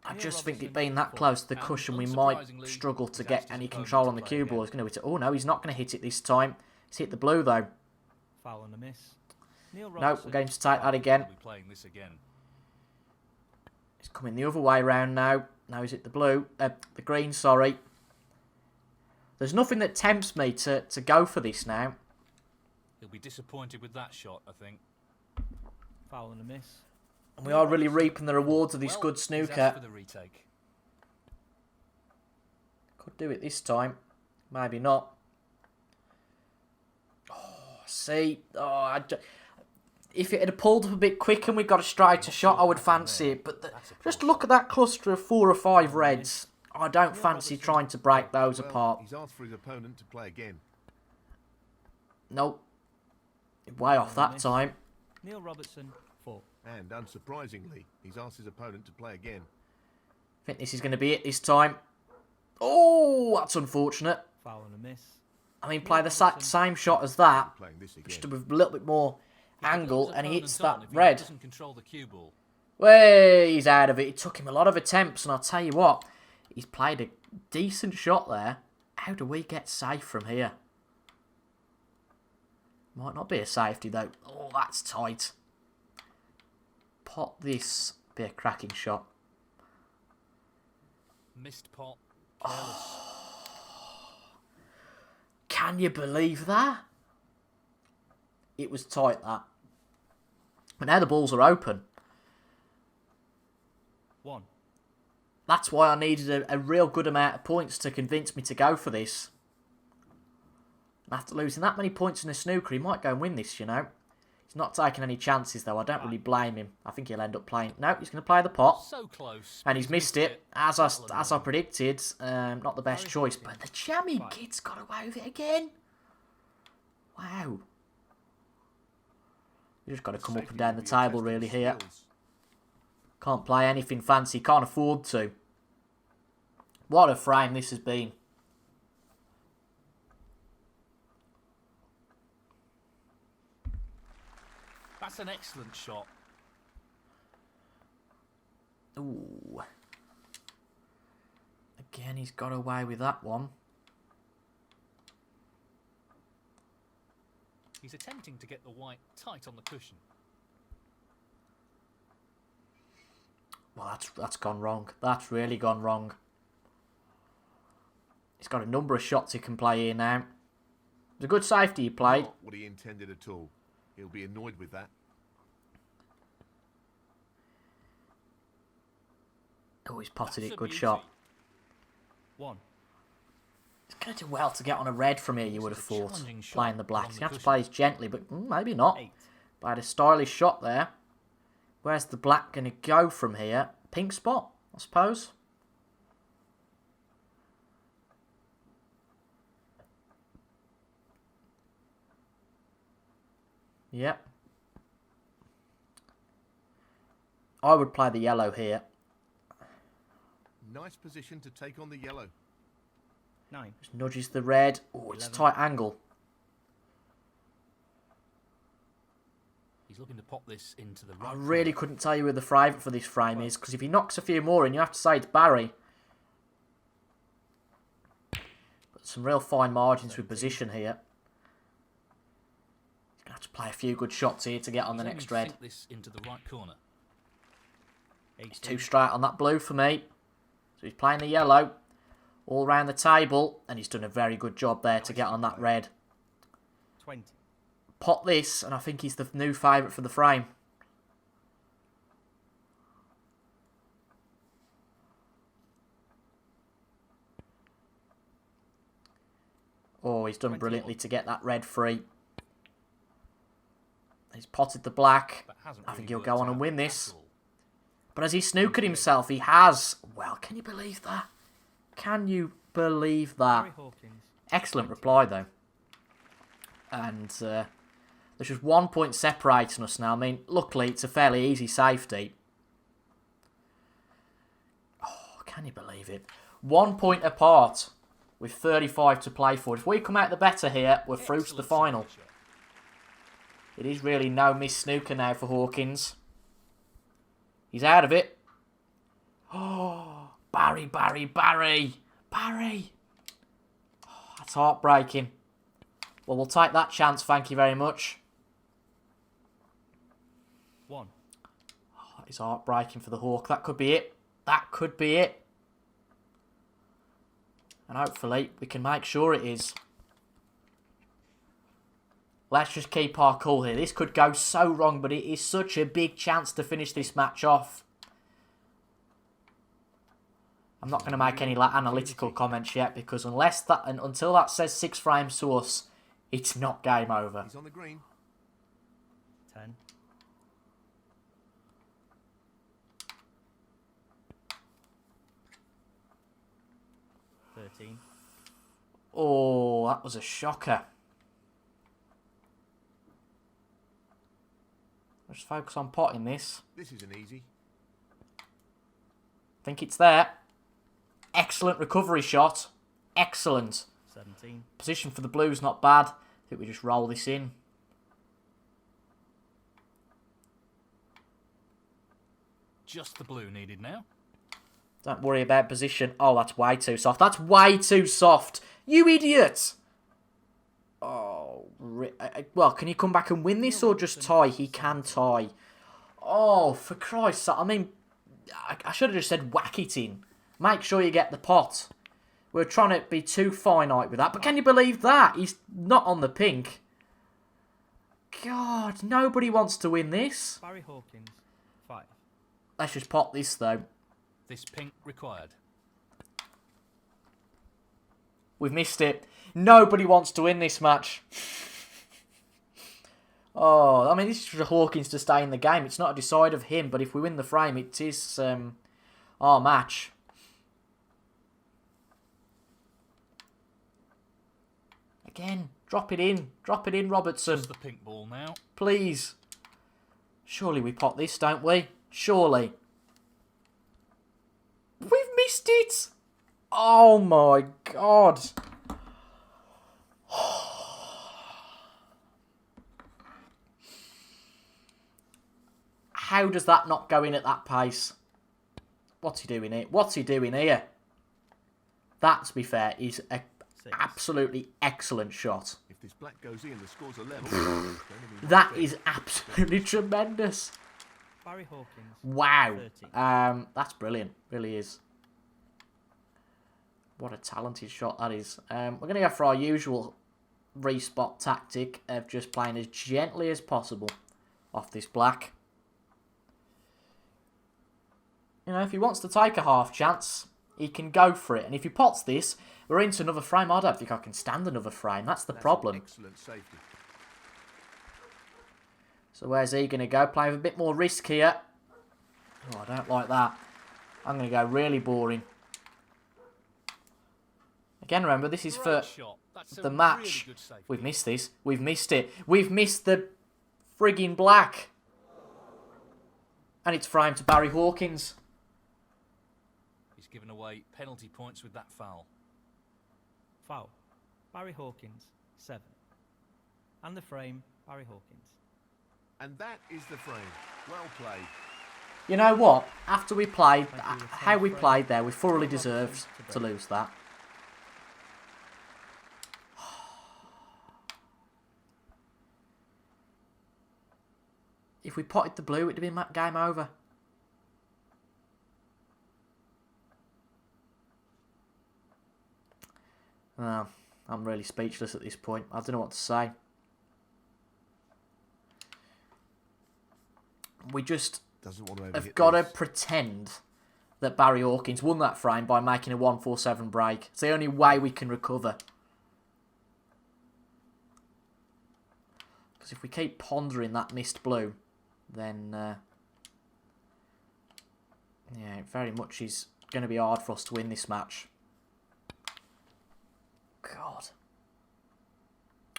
I Neil just think it Robertson, being that 4. close to the And cushion, we might unsurprisingly, struggle to he's get asked his any opponent control to on the play cue ball. again. He's going to hit it. Oh, no, he's not going to hit it this time. He's hit the blue, though. Foul and a miss. Neil No, Robertson, we're going to take that again. We'll be playing this again. He's coming the other way round now. Now he's hit the blue. The green, sorry. There's nothing that tempts me to go for this now. He'll be disappointed with that shot, I think. Foul and a miss. And we are really reaping the rewards of this Well, good he's snooker. asked for the retake. Could do it this time. Maybe not. Oh, see. Oh, if it had pulled up a bit quick and we got a straighter shot, I would fancy it. But just look at that cluster of 4 or 5 reds. I don't fancy trying to break those Well, apart. he's asked for his opponent to play again. Nope. Way off that time. Neil Robertson, 4. And unsurprisingly, he's asked his opponent to play again. I think this is going to be it this time. Oh, that's unfortunate. Foul and a miss. I mean, play the same shot as that, Playing this just again. with a little bit more He could angle, put his and he hits opponent on that if he red. doesn't control the cue ball. Way, he's out of it. It took him a lot of attempts, and I'll tell you what, he's played a decent shot there. How do we get safe from here? Might not be a safety, though. Oh, that's tight. Pot this. Be a cracking shot. Missed pot. Careless. Can you believe that? It was tight, that. But now the balls are open. 1. That's why I needed a real good amount of points to convince me to go for this. After losing that many points in a snooker, he might go and win this, you know. He's not taking any chances, though. I don't really blame him. I think he'll end up playing... No, he's going to play the pot. So close. And he's missed it, as I predicted. Not the best choice. But the jammy kid's got away with it again. Wow. You just got to come up and down the table, really, here. Can't play anything fancy. Can't afford to. What a frame this has been. That's an excellent shot. Ooh. Again, he's got away with that one. He's attempting to get the white tight on the cushion. Well, that's gone wrong. That's really gone wrong. He's got a number of shots he can play here now. It's a good safety he played. Not what he intended at all. He'll be annoyed with that. Oh, he's potted That's it. a Good beauty. shot. 1. He's going to do well to get on a red from here, you would have This is a thought, challenging shot playing the black. along He's the going to have to cushion. play this gently, but maybe not. 8. But I had a stylish shot there. Where's the black going to go from here? Pink spot, I suppose. Yep. I would play the yellow here. Nice position to take on the yellow. 9. Just nudges the red. Oh, it's a tight angle. He's looking to pop this into the I right really corner. couldn't tell you who the favourite for this frame is, because if he knocks a few more in, you have to say it's Barry. But some real fine margins with position here. He's going to have to play a few good shots here to get on the He's next aiming red. to sink this into the right corner. It's too straight on that blue for me. So he's playing the yellow all round the table, and he's done a very good job there to get on that red. 20. Pot this, and I think he's the new favourite for the frame. Oh, he's done 21. brilliantly to get that red free. He's potted the black. But hasn't I really think he'll worked go on and out win at this. all. But has he snookered himself? He has. Well, can you believe that? Can you believe that? Barry Hawkins. Excellent reply, though. And there's just 1 point separating us now. I mean, luckily, it's a fairly easy safety. Oh, can you believe it? 1 point apart with 35 to play for. If we come out the better here, we're through to the Excellent final. snooker shot. It is really no miss snooker now for Hawkins. He's out of it. Oh, Barry, Barry, Barry. Barry. Oh, that's heartbreaking. Well, we'll take that chance, thank you very much. 1. Oh, that is heartbreaking for the Hawk. That could be it. That could be it. And hopefully we can make sure it is. Let's just keep our cool here. This could go so wrong, but it is such a big chance to finish this match off. I'm not going to make any analytical comments yet, because until that says 6 frames to us, it's not game over. He's on the green. 10. 13. Oh, that was a shocker. Let's focus on potting this. This is an easy. Think it's there. Excellent recovery shot. Excellent. 17. Position for the Blues not bad. I think we just roll this in. Just the blue needed now. Don't worry about position. Oh, that's way too soft. That's way too soft. You idiot! Oh, well, can he come back and win this or just tie? He can tie. Oh, for Christ's sake. I mean, I should have just said whack it in. Make sure you get the pot. We're trying to be too finite with that. But can you believe that? He's not on the pink. God, nobody wants to win this. Barry Hawkins. 5. Let's just pot this, though. This pink required. We've missed it. Nobody wants to win this match. Oh, I mean, this is for Hawkins to stay in the game. It's not a decide of him, but if we win the frame, it is our match. Again, drop it in. Drop it in, Robertson. Just the pink ball now. Please. Surely we pot this, don't we? Surely. We've missed it. Oh my God. How does that not go in at that pace? What's he doing here? What's he doing here? That, to be fair, is an 6. absolutely excellent shot. If this black goes in, the scores are level. That is absolutely tremendous. Barry Hawkins. Wow. 13. That's brilliant. Really is. What a talented shot that is. We're going to go for our usual respot tactic of just playing as gently as possible off this black. You know, if he wants to take a half chance, he can go for it. And if he pots this, we're into another frame. I don't think I can stand another frame. That's the problem. Excellent safety. So where's he going to go? Play with a bit more risk here. Oh, I don't like that. I'm going to go really boring. Again, remember, this is for the match. We've missed this. We've missed it. We've missed the frigging black. And it's framed to Barry Hawkins. He's given away penalty points with that foul. Foul. Barry Hawkins, 7. And the frame, Barry Hawkins. And that is the frame. Well played. You know what? After we played, how we played there, we thoroughly deserved to lose that. If we potted the blue, it'd have been game over. Well, I'm really speechless at this point. I don't know what to say. We just have got to pretend that Barry Hawkins won that frame by making a 147 break. It's the only way we can recover. Because if we keep pondering that missed blue, then yeah, it very much is going to be hard for us to win this match. God.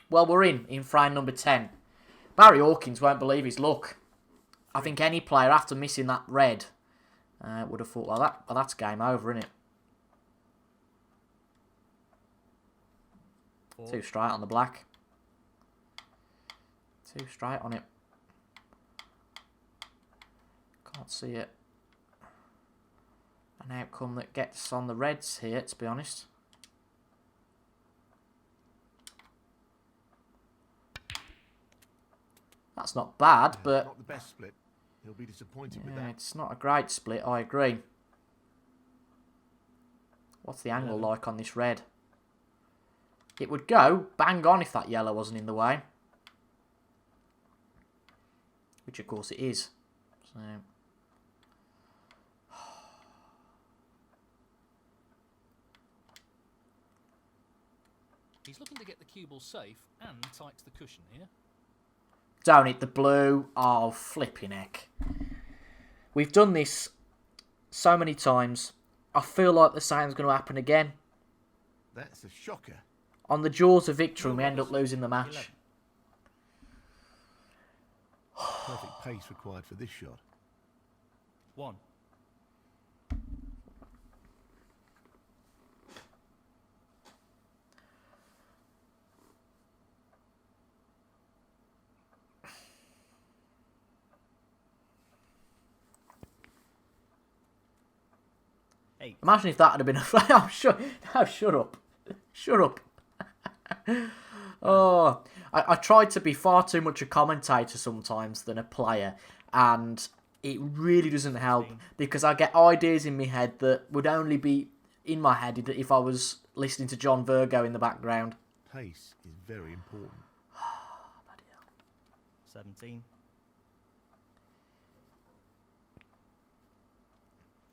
Well, we're in frame number 10. Barry Hawkins won't believe his luck. I think any player after missing that red would have thought like that. Well, that's game over, isn't it? 2 straight on the black. 2 straight on it. Can't see it. An outcome that gets on the reds here, to be honest. That's not bad, but not the best split. He'll be disappointed with yeah, that. it's not a great split, I agree. What's the angle like on this red? It would go bang on if that yellow wasn't in the way. Which of course it is. So He's looking to get the cue ball safe and tight to the cushion here. don't hit the blue. Oh, flipping heck. We've done this so many times. I feel like the same's going to happen again. That's a shocker. On the jaws of victory, we end up losing the match. Perfect pace required for this shot. 1. Imagine if that had been a... Oh, shut up. Shut up. Oh, I tried to be far too much a commentator sometimes than a player, and it really doesn't help because I get ideas in my head that would only be in my head if I was listening to John Virgo in the background. Pace is very important. 17.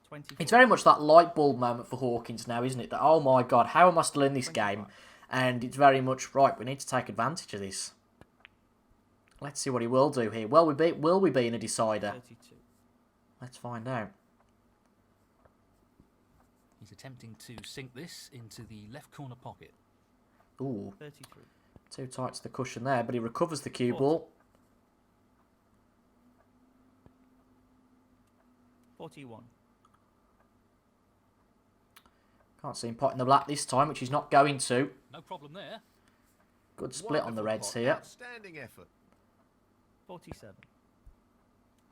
24. It's very much that light bulb moment for Hawkins now, isn't it? That, oh my God, how am I still in this game? And it's very much, right, we need to take advantage of this. Let's see what he will do here. Will we be in a decider? 32. Let's find out. He's attempting to sink this into the left corner pocket. Ooh, 33. too tight to the cushion there, but he recovers the cue ball. 41. Can't see him potting the black this time, which he's not going to. No problem there. Good split on the reds Wonderful pot. here. Outstanding effort. 47.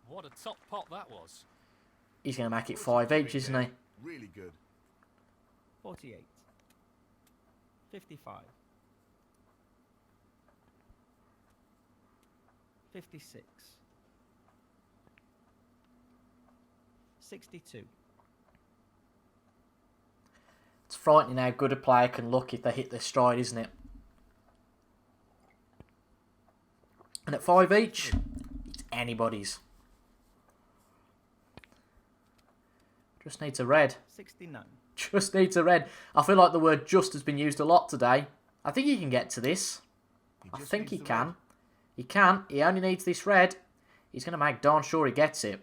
What a top pot that was. He's going to make it 5 each, isn't he? Really good. 48. 55. 56. 62. It's frightening how good a player can look if they hit their stride, isn't it? And at 5 each, it's anybody's. Just needs a red. 69. Just needs a red. I feel like the word just has been used a lot today. I think he can get to this. I think he can. He can. He only needs this red. He's going to make darn sure he gets it.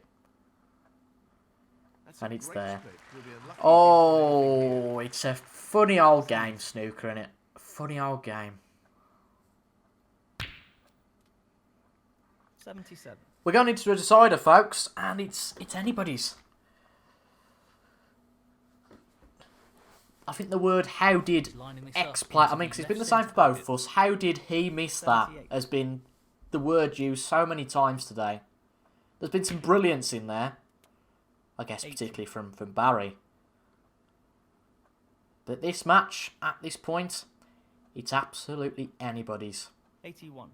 And it's there. Oh, it's a funny old game, snooker, innit? Funny old game. 77. We're going into a decider, folks, and it's anybody's. I think the word "how did X play?" I mean, because it's been the same for both of us. How did he miss that? Has been the word used so many times today. There's been some brilliance in there. I guess particularly from Barry. But this match, at this point, it's absolutely anybody's. 81.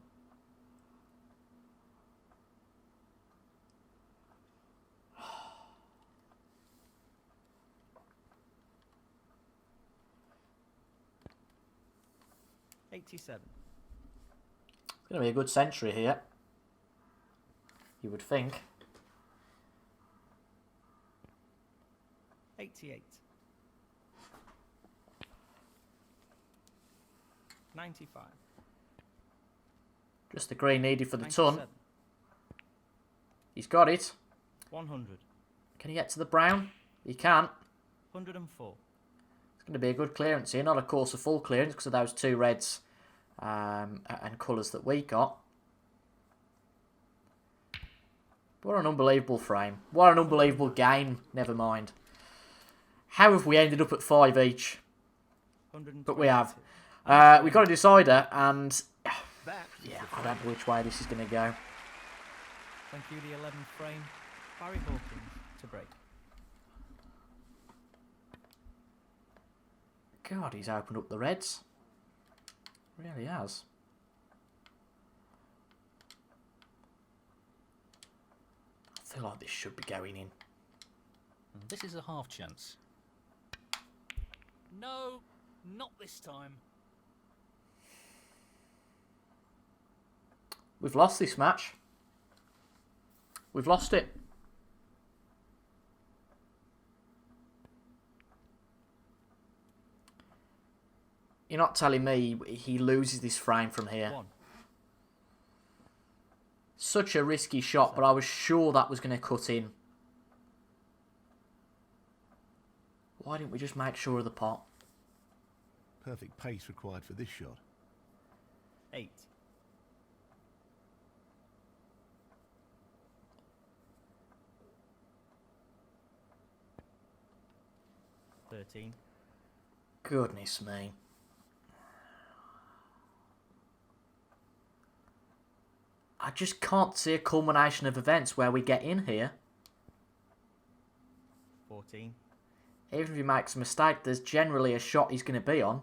It's going to be a good century here. You would think. 88. 95. Just the green needed for the 97. ton. He's got it. 100. Can he get to the brown? He can. 104. It's going to be a good clearance here. Not, of course, a full clearance because of those two reds and colours that we got. What an unbelievable frame. What an unbelievable game. Never mind. How have we ended up at 5 each? But we have. We've got a decider, and yeah, I don't know which way this is going to go. Thank you, the 11th frame. Barry Hawkins to break. God, he's opened up the reds. Really has. I feel like this should be going in. This is a half chance. No, not this time. We've lost this match. We've lost it. You're not telling me he loses this frame from here. 1. Such a risky shot, but I was sure that was going to cut in. Why didn't we just make sure of the pot? Perfect pace required for this shot. 8. 13. Goodness me. I just can't see a culmination of events where we get in here. 14. Even if he makes a mistake, there's generally a shot he's going to be on.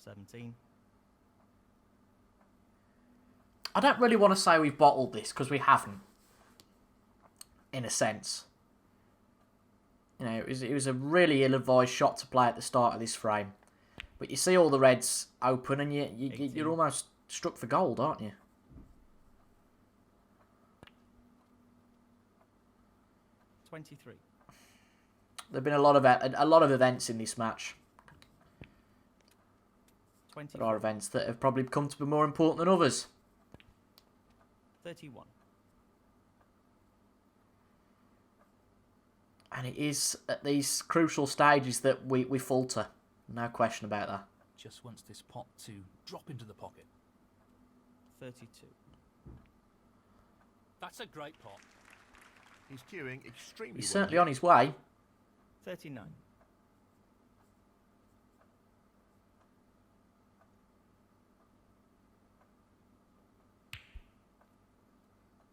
17. I don't really want to say we've bottled this, because we haven't. In a sense. You know, it was a really ill-advised shot to play at the start of this frame. But you see all the reds open and you're almost struck for gold, aren't you? $23. There've been a lot of events in this match. 24. There are events that have probably come to be more important than others. 31. And it is at these crucial stages that we falter. No question about that. Just wants this pot to drop into the pocket. 32. That's a great pot. He's queuing extremely He's well. certainly on his way. 39.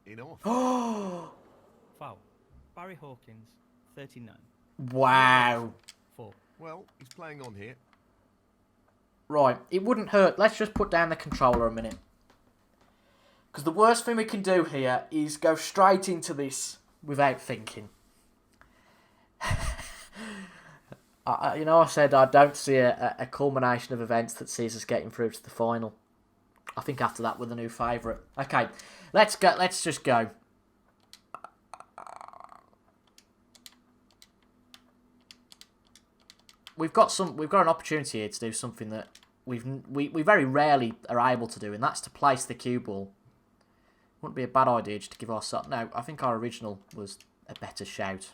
Enough. Oh! Foul. Barry Hawkins, 39. Wow. 4. Well, he's playing on here. Right, it wouldn't hurt. Let's just put down the controller a minute. Because the worst thing we can do here is go straight into this without thinking. I said I don't see a culmination of events that sees us getting through to the final. I think after that we're the new favourite. Okay, let's go. Let's just go. We've got an opportunity here to do something that we very rarely are able to do, and that's to place the cue ball. Wouldn't be a bad idea just to give ourselves... No, I think our original was a better shout.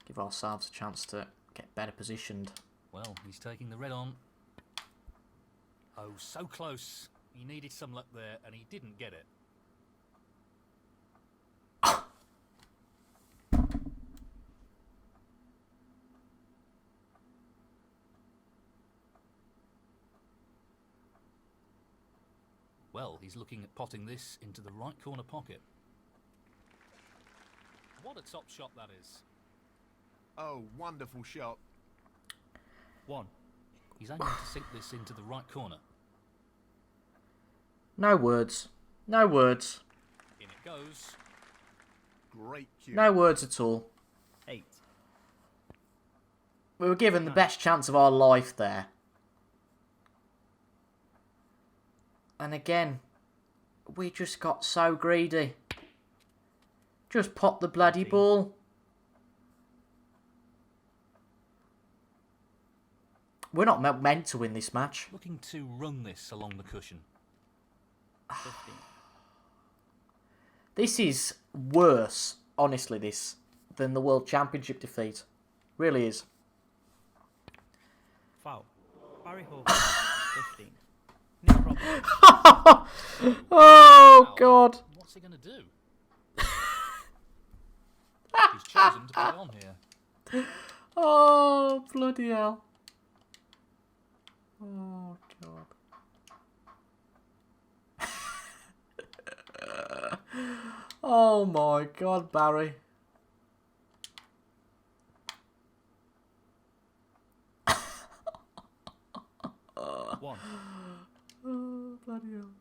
Give ourselves a chance to get better positioned. Well, he's taking the red on. Oh, so close. He needed some luck there, and he didn't get it. Well, he's looking at potting this into the right corner pocket. What a top shot that is. Oh, wonderful shot. 1. He's aiming to sink this into the right corner. No words. No words. In it goes. Great cue. No words at all. 8. We were given the best chance of our life there. And again, we just got so greedy. Just pop the bloody ball. We're not meant to win this match. Looking to run this along the cushion. 15. This is worse, honestly, than the World Championship defeat. Really is. Foul. Barry Hawkins. 15. Neil Robertson. Oh, Foul. God. What's he going to do? He's chosen to play on here. Oh, bloody hell. Oh, God. Oh, my God, Barry. One. Oh, bloody hell.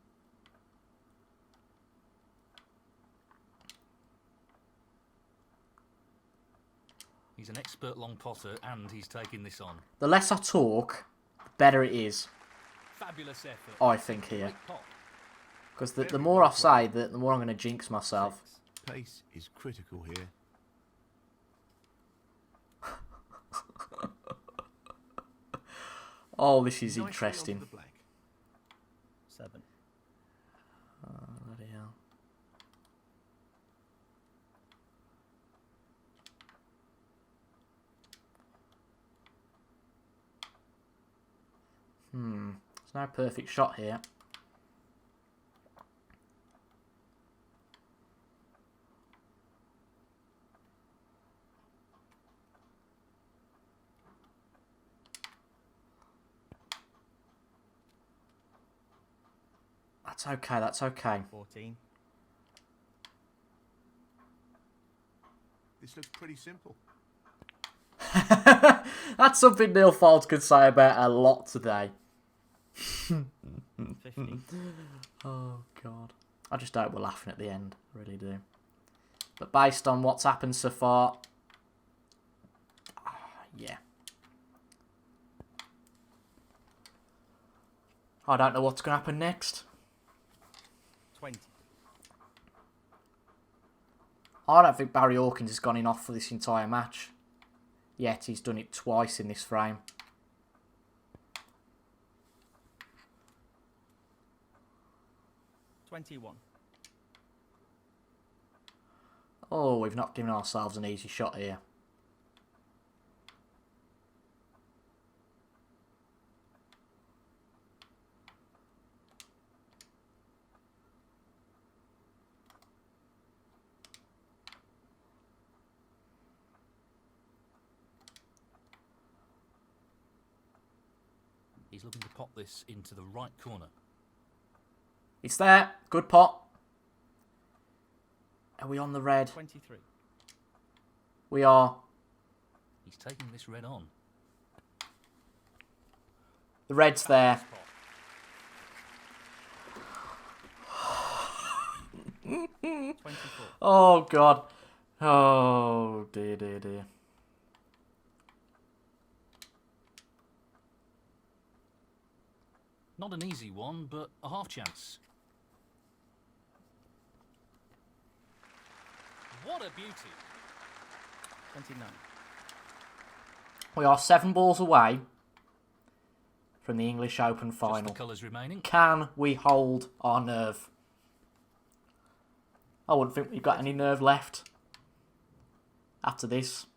He's an expert long potter, and he's taking this on. The less I talk, the better it is, Fabulous effort. I think, here. Great pot. Because the more I say, the more I'm going to jinx myself. Pace is critical here. Oh, this is Nicely interesting. onto the black. 7. Oh, bloody hell. There's no perfect shot here. That's okay, that's okay. 14. This looks pretty simple. That's something Neil Foulds could say about a lot today. 15. Oh, God. I just hope we're laughing at the end. I really do. But based on what's happened so far... yeah. I don't know what's going to happen next. 20. I don't think Barry Hawkins has gone in off for this entire match. Yet he's done it twice in this frame. $21. Oh, we've not given ourselves an easy shot here. He's looking to pop this into the right corner. It's there. Good pot. Are we on the red? 23. We are. He's taking this red on. The red's there. 24. Oh, God. Oh, dear, dear, dear. Not an easy one, but a half chance. What a beauty. 29. We are 7 balls away from the English Open Just final. the colours remaining. Can we hold our nerve? I wouldn't think we've got any nerve left after this.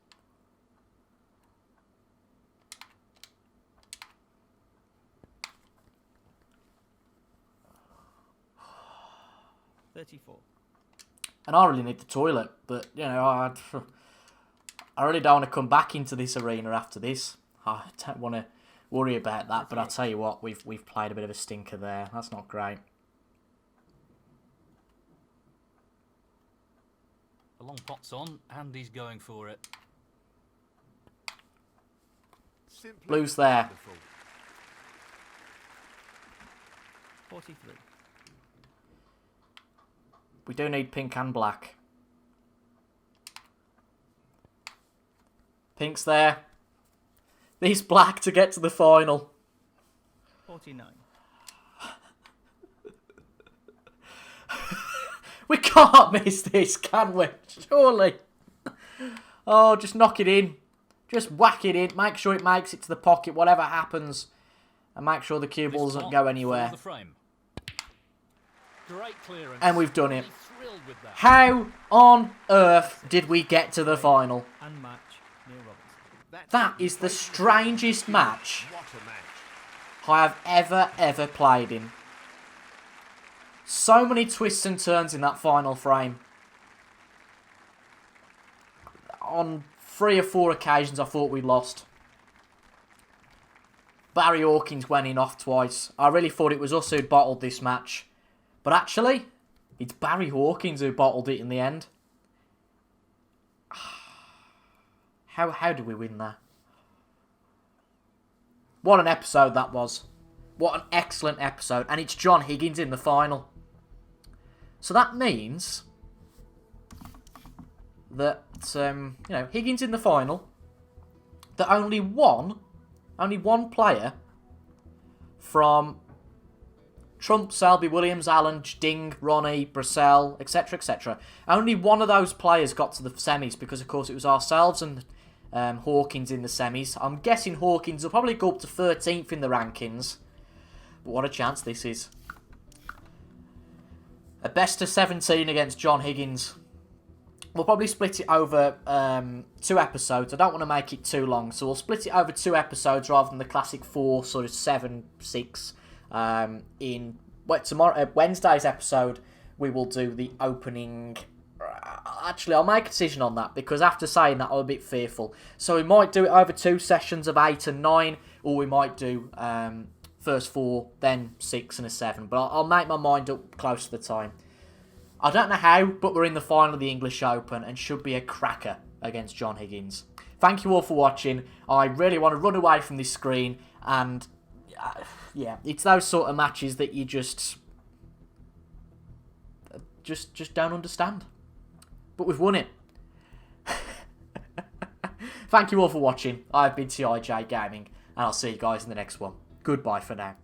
$34. And I really need the toilet, but, you know, I really don't want to come back into this arena after this. I don't want to worry about that, but I'll tell you what, we've played a bit of a stinker there. That's not great. The long pot's on, and he's going for it. Simply Blue's there. wonderful. 43. We do need pink and black. Pink's there. These black to get to the final. 49. We can't miss this, can we? Surely. Oh, just knock it in. Just whack it in. Make sure it makes it to the pocket, whatever happens. And make sure the cue ball doesn't go anywhere. The frame. Great clearance. And we've done it. Thrilled with that. How on earth did we get to the final? And match Neil Robertson. That is the strangest match What a match. I have ever played in. So many twists and turns in that final frame. On 3 or 4 occasions I thought we lost. Barry Hawkins went in off twice. I really thought it was us who'd bottled this match. But actually, it's Barry Hawkins who bottled it in the end. How did we win that? What an episode that was. What an excellent episode. And it's John Higgins in the final. So that means that, Higgins in the final. That only one player from Trump, Selby, Williams, Allen, Ding, Ronnie, Brissell, etc., etc. Only one of those players got to the semis because, of course, it was ourselves and Hawkins in the semis. I'm guessing Hawkins will probably go up to 13th in the rankings. But what a chance this is. A best of 17 against John Higgins. We'll probably split it over 2 episodes. I don't want to make it too long, so we'll split it over 2 episodes rather than the classic 4, sort of 7, 6. Wednesday's episode, we will do the opening. Actually, I'll make a decision on that because after saying that, I'm a bit fearful. So we might do it over 2 sessions of 8 and 9, or we might do first 4, then 6 and a 7. But I'll make my mind up close to the time. I don't know how, but we're in the final of the English Open and should be a cracker against John Higgins. Thank you all for watching. I really want to run away from this screen and... yeah, it's those sort of matches that you just don't understand. But we've won it. Thank you all for watching. I've been TIJ Gaming, and I'll see you guys in the next one. Goodbye for now.